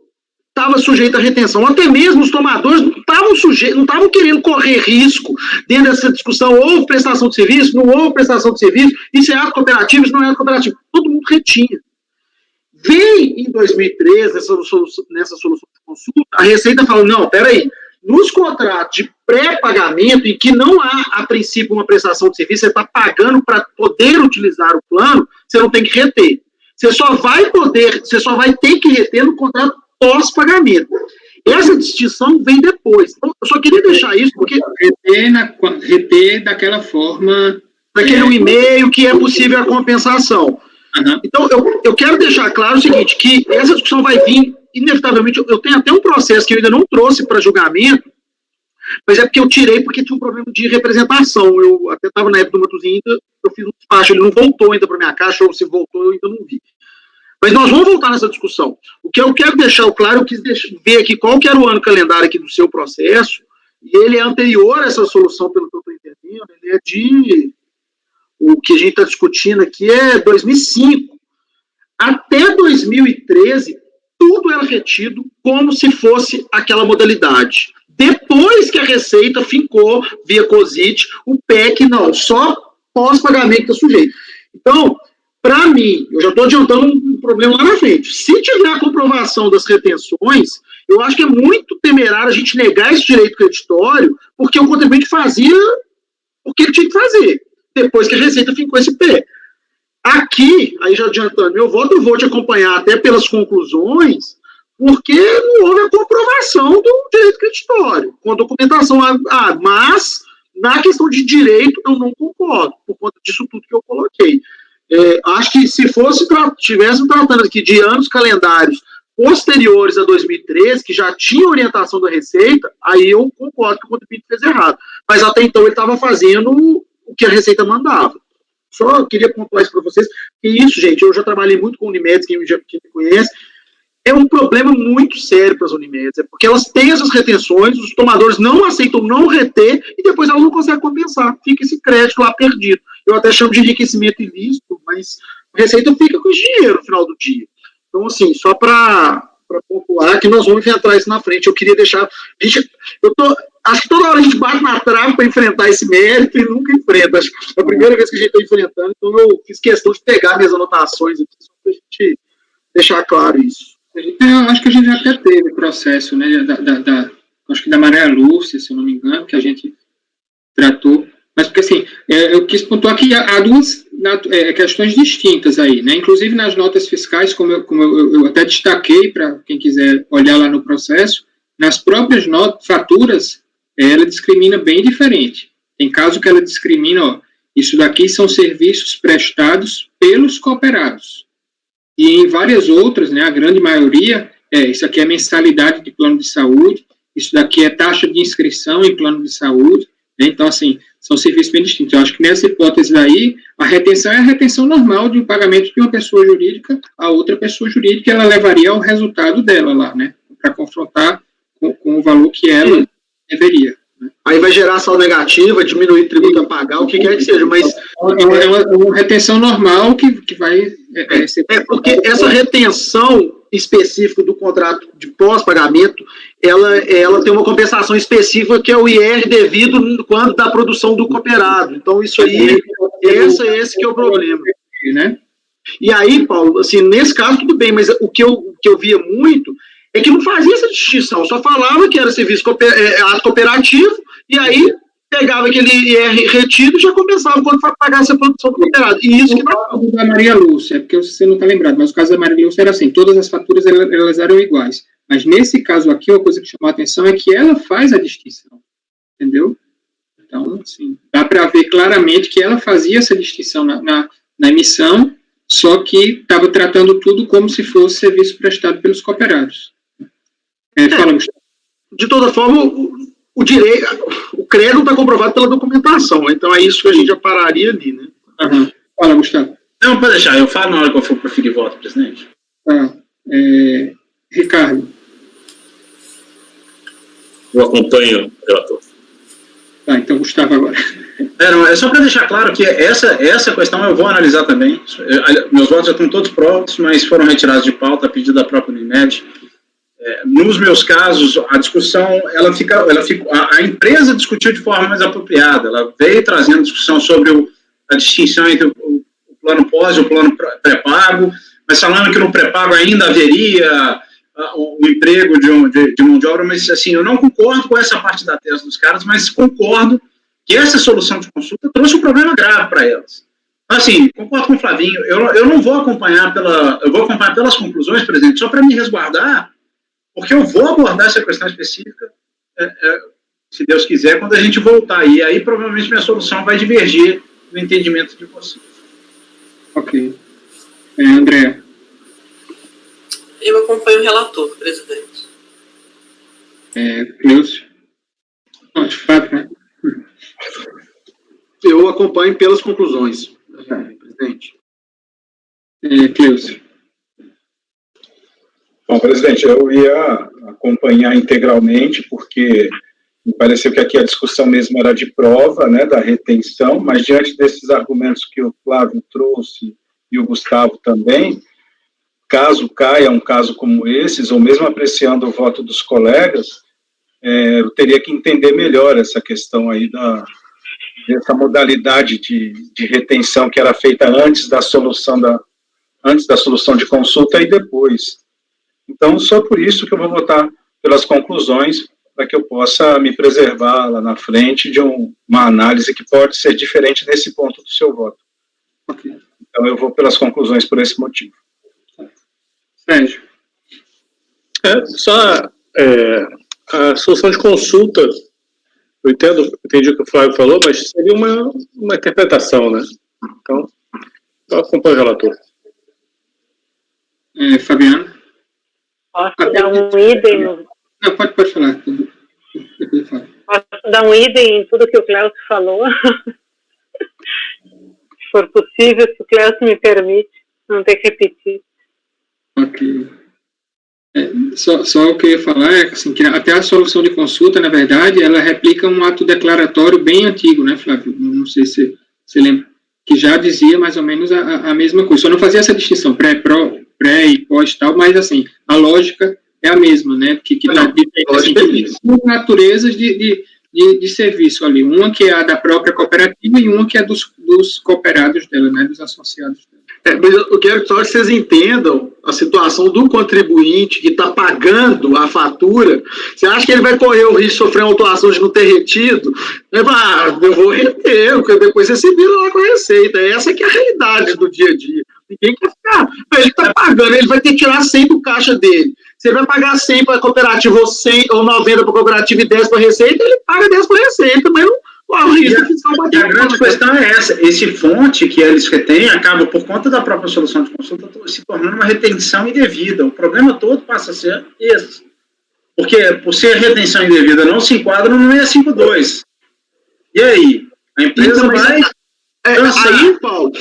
estava sujeito à retenção. Até mesmo os tomadores não estavam querendo correr risco dentro dessa discussão. Houve prestação de serviço, não houve prestação de serviço, isso é ato cooperativo, isso não é ato cooperativo. Todo mundo retinha. Veio em 2013, nessa solução de consulta, a Receita falou, não, peraí, nos contratos de pré-pagamento, em que não há, a princípio, uma prestação de serviço, você está pagando para poder utilizar o plano, você não tem que reter. Você só vai ter que reter no contrato pós-pagamento. Essa distinção vem depois. Então, eu só queria deixar isso, porque reter daquela forma... Daquele e-mail que é possível a compensação. Uhum. Então, eu quero deixar claro o seguinte, que essa discussão vai vir, inevitavelmente, eu tenho até um processo que eu ainda não trouxe para julgamento, mas é porque eu tirei porque tinha um problema de representação. Eu até estava na época do Matuzinho, eu fiz um despacho, ele não voltou ainda para minha caixa, ou se voltou, eu ainda não vi. Mas nós vamos voltar nessa discussão. O que eu quero deixar claro, eu quis ver aqui qual que era o ano calendário aqui do seu processo, e ele é anterior a essa solução, pelo que eu estou entendendo, ele é de... O que a gente está discutindo aqui é 2005. Até 2013, tudo era retido como se fosse aquela modalidade. Depois que a Receita fincou, via COSIT, o PEC, não, só pós-pagamento está sujeito. Então, para mim, eu já estou adiantando um problema lá na frente. Se tiver a comprovação das retenções, eu acho que é muito temerário a gente negar esse direito creditório, porque o contribuinte fazia o que ele tinha que fazer, depois que a Receita fincou esse pé. Aqui, aí já adiantando meu voto, eu vou te acompanhar até pelas conclusões, porque não houve a comprovação do direito creditório, com a documentação, mas na questão de direito eu não concordo, por conta disso tudo que eu coloquei. Acho que se tivessem tratando aqui de anos calendários posteriores a 2013, que já tinha orientação da Receita, aí eu concordo que o contribuinte fez errado. Mas até então ele estava fazendo o que a Receita mandava. Só queria pontuar isso para vocês. E isso, gente, eu já trabalhei muito com Unimedes, quem me conhece, é um problema muito sério para as Unimedes, porque elas têm essas retenções, os tomadores não aceitam não reter, e depois elas não conseguem compensar. Fica esse crédito lá perdido. Eu até chamo de enriquecimento ilícito, mas a Receita fica com esse dinheiro no final do dia. Então, assim, só para pontuar que nós vamos enfrentar isso na frente. Eu queria deixar... acho que toda hora a gente bate na trave para enfrentar esse mérito e nunca enfrenta. Acho que é a primeira vez que a gente está enfrentando, então eu fiz questão de pegar minhas anotações aqui, só para a gente deixar claro isso. Eu acho que a gente até teve processo, né, acho que da Maria Lúcia, se eu não me engano, que a gente tratou, mas porque assim, eu quis pontuar que há duas questões distintas aí, né, inclusive nas notas fiscais, como eu até destaquei para quem quiser olhar lá no processo, nas próprias faturas, ela discrimina bem diferente. Tem caso que ela discrimina, isso daqui são serviços prestados pelos cooperados. E em várias outras, né, a grande maioria, isso aqui é mensalidade de plano de saúde, isso daqui é taxa de inscrição em plano de saúde, né, então, assim, são serviços bem distintos. Eu acho que nessa hipótese daí, a retenção é a retenção normal de um pagamento de uma pessoa jurídica a outra pessoa jurídica, ela levaria ao resultado dela lá, né, para confrontar com o valor que ela deveria. Né. Aí vai gerar saldo negativa, diminuir tributo a pagar, o que quer que seja, mas... É uma retenção normal que vai... porque essa retenção específica do contrato de pós-pagamento, ela tem uma compensação específica que é o IR devido quando da produção do cooperado. Então, isso aí, esse que é o problema. Né? E aí, Paulo, assim, nesse caso tudo bem, mas o que eu via muito é que não fazia essa distinção, só falava que era serviço ato cooperativo, e aí pegava aquele IR retido e já compensava quando pagasse a produção do cooperado. E isso que não... da Maria Lúcia, porque você não está lembrado, mas o caso da Maria Lúcia era assim, todas as faturas elas eram iguais. Mas nesse caso aqui, uma coisa que chamou a atenção é que ela faz a distinção, entendeu? Então, assim, dá para ver claramente que ela fazia essa distinção na emissão, só que estava tratando tudo como se fosse serviço prestado pelos cooperados. Fala, Gustavo. De toda forma, o crédito está comprovado pela documentação, então é isso que a gente já pararia ali, né? Uhum. Fala, Gustavo. Não, pode deixar, eu falo na hora que eu for proferir voto, presidente. Ricardo. Eu acompanho, relator. Tá, então Gustavo agora. É só para deixar claro que essa questão eu vou analisar também. Meus votos já estão todos prontos, mas foram retirados de pauta a pedido da própria Unimed. Nos meus casos, a discussão, a empresa discutiu de forma mais apropriada, ela veio trazendo discussão sobre a distinção entre o plano pós e o plano pré-pago, mas falando que no pré-pago ainda haveria o emprego de mão de obra, mas assim, eu não concordo com essa parte da tese dos caras, mas concordo que essa solução de consulta trouxe um problema grave para elas. Assim, concordo com o Flavinho, eu não vou acompanhar eu vou acompanhar pelas conclusões, presidente, só para me resguardar, porque eu vou abordar essa questão específica, se Deus quiser, quando a gente voltar aí. Aí, provavelmente, minha solução vai divergir no entendimento de vocês. Ok. André. Eu acompanho o relator, presidente. Cleucio. De fato, né? Eu acompanho pelas conclusões, presidente. Cleucio. Bom, presidente, eu ia acompanhar integralmente, porque me pareceu que aqui a discussão mesmo era de prova, né, da retenção, mas diante desses argumentos que o Flávio trouxe e o Gustavo também, caso caia um caso como esses, ou mesmo apreciando o voto dos colegas, eu teria que entender melhor essa questão aí dessa modalidade de retenção que era feita antes da solução de consulta e depois. Então, só por isso que eu vou votar pelas conclusões, para que eu possa me preservar lá na frente de uma análise que pode ser diferente nesse ponto do seu voto. Okay. Então, eu vou pelas conclusões por esse motivo. Sérgio. A solução de consulta, eu entendi o que o Flávio falou, mas seria uma interpretação, né? Então, eu acompanho o relator. Fabiano? Posso dar um idem? Não, pode falar. Depois eu falo. Posso dar um idem em tudo que o Cléucio falou? Se for possível, se o Cléucio me permite, não ter que repetir. Ok. Só o que eu ia falar é assim, que até a solução de consulta, na verdade, ela replica um ato declaratório bem antigo, né, Flávio? Não sei se você lembra, que já dizia mais ou menos a mesma coisa. Só não fazia essa distinção pré e pós tal, mas assim, a lógica é a mesma, né? Que naturezas de serviço ali. Uma que é a da própria cooperativa e uma que é dos cooperados dela, né? Dos associados dela. Mas eu quero só que vocês entendam a situação do contribuinte que está pagando a fatura. Você acha que ele vai correr o risco de sofrer uma autuação de não ter retido? Eu vou reter, porque depois você se vira lá com a receita. Essa que é a realidade do dia a dia. Ninguém quer ficar. Ele está pagando, ele vai ter que tirar 100 do caixa dele. Se ele vai pagar 100 para a cooperativa ou 100 ou 90 para a cooperativa e 10 para a receita, ele paga 10 para a receita, mas não. E a grande questão é essa, esse fonte que eles retêm acaba, por conta da própria solução de consulta, se tornando uma retenção indevida. O problema todo passa a ser esse. Porque, por ser retenção indevida, não se enquadra no 652. E aí? A empresa vai... Aí, Paulo,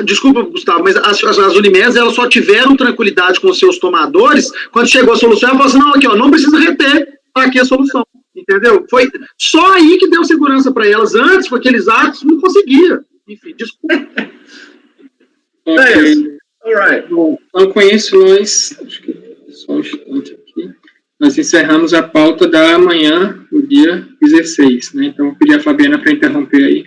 desculpa, Gustavo, mas as Unimedes, elas só tiveram tranquilidade com os seus tomadores quando chegou a solução, ela falou assim, não, aqui, ó, não precisa reter, tá aqui a solução. Entendeu? Foi só aí que deu segurança para elas. Antes, com aqueles atos, não conseguia. Enfim, desculpa. Alright. Bom, então com isso nós, acho que só um instante aqui, nós encerramos a pauta da manhã, do dia 16, né? Então, eu vou pedir a Fabiana para interromper aí.